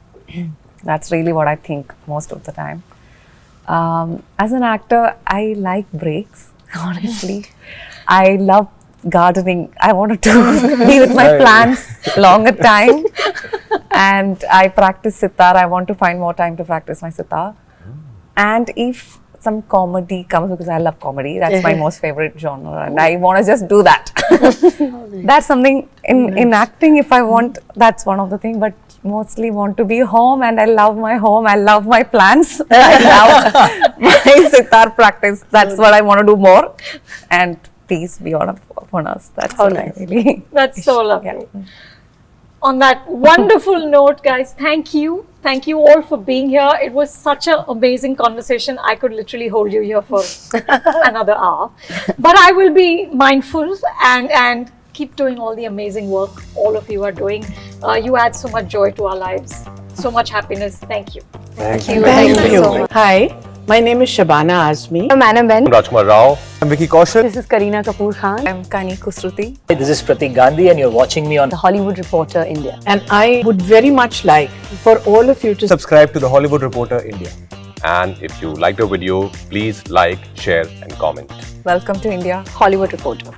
H: That's really what I think most of the time. As an actor, I like breaks, honestly. I love gardening. I wanted to be with my plants longer time. And I practice sitar. I want to find more time to practice my sitar. And if some comedy comes, because I love comedy, that's my most favorite genre, and I want to just do that. That's something in acting, if I want, that's one of the things, but mostly want to be home, and I love my home, I love my plants, I love my sitar practice. That's what I want to do more, and peace be upon us. That's what I really.
E: That's so lovely. On that wonderful note, guys, thank you. Thank you all for being here. It was such an amazing conversation. I could literally hold you here for another hour. But I will be mindful and keep doing all the amazing work all of you are doing. You add so much joy to our lives, so much happiness. Thank you.
F: Thank you.
C: Thank
F: Thank
C: you.
F: so much.
C: Hi, my name is Shabana Azmi.
F: I'm Anupama.
D: Rajkummar Rao.
B: I'm Vicky Kaushal.
A: This is Kareena Kapoor Khan,
H: I'm Kani Kusruti.
G: Hey, this is Pratik Gandhi and you're watching me on
A: the Hollywood Reporter India.
C: And I would very much like for all of you to
B: Subscribe to the Hollywood Reporter India.
D: And if you liked the video, please like, share and comment.
H: Welcome to India.
A: Hollywood Reporter.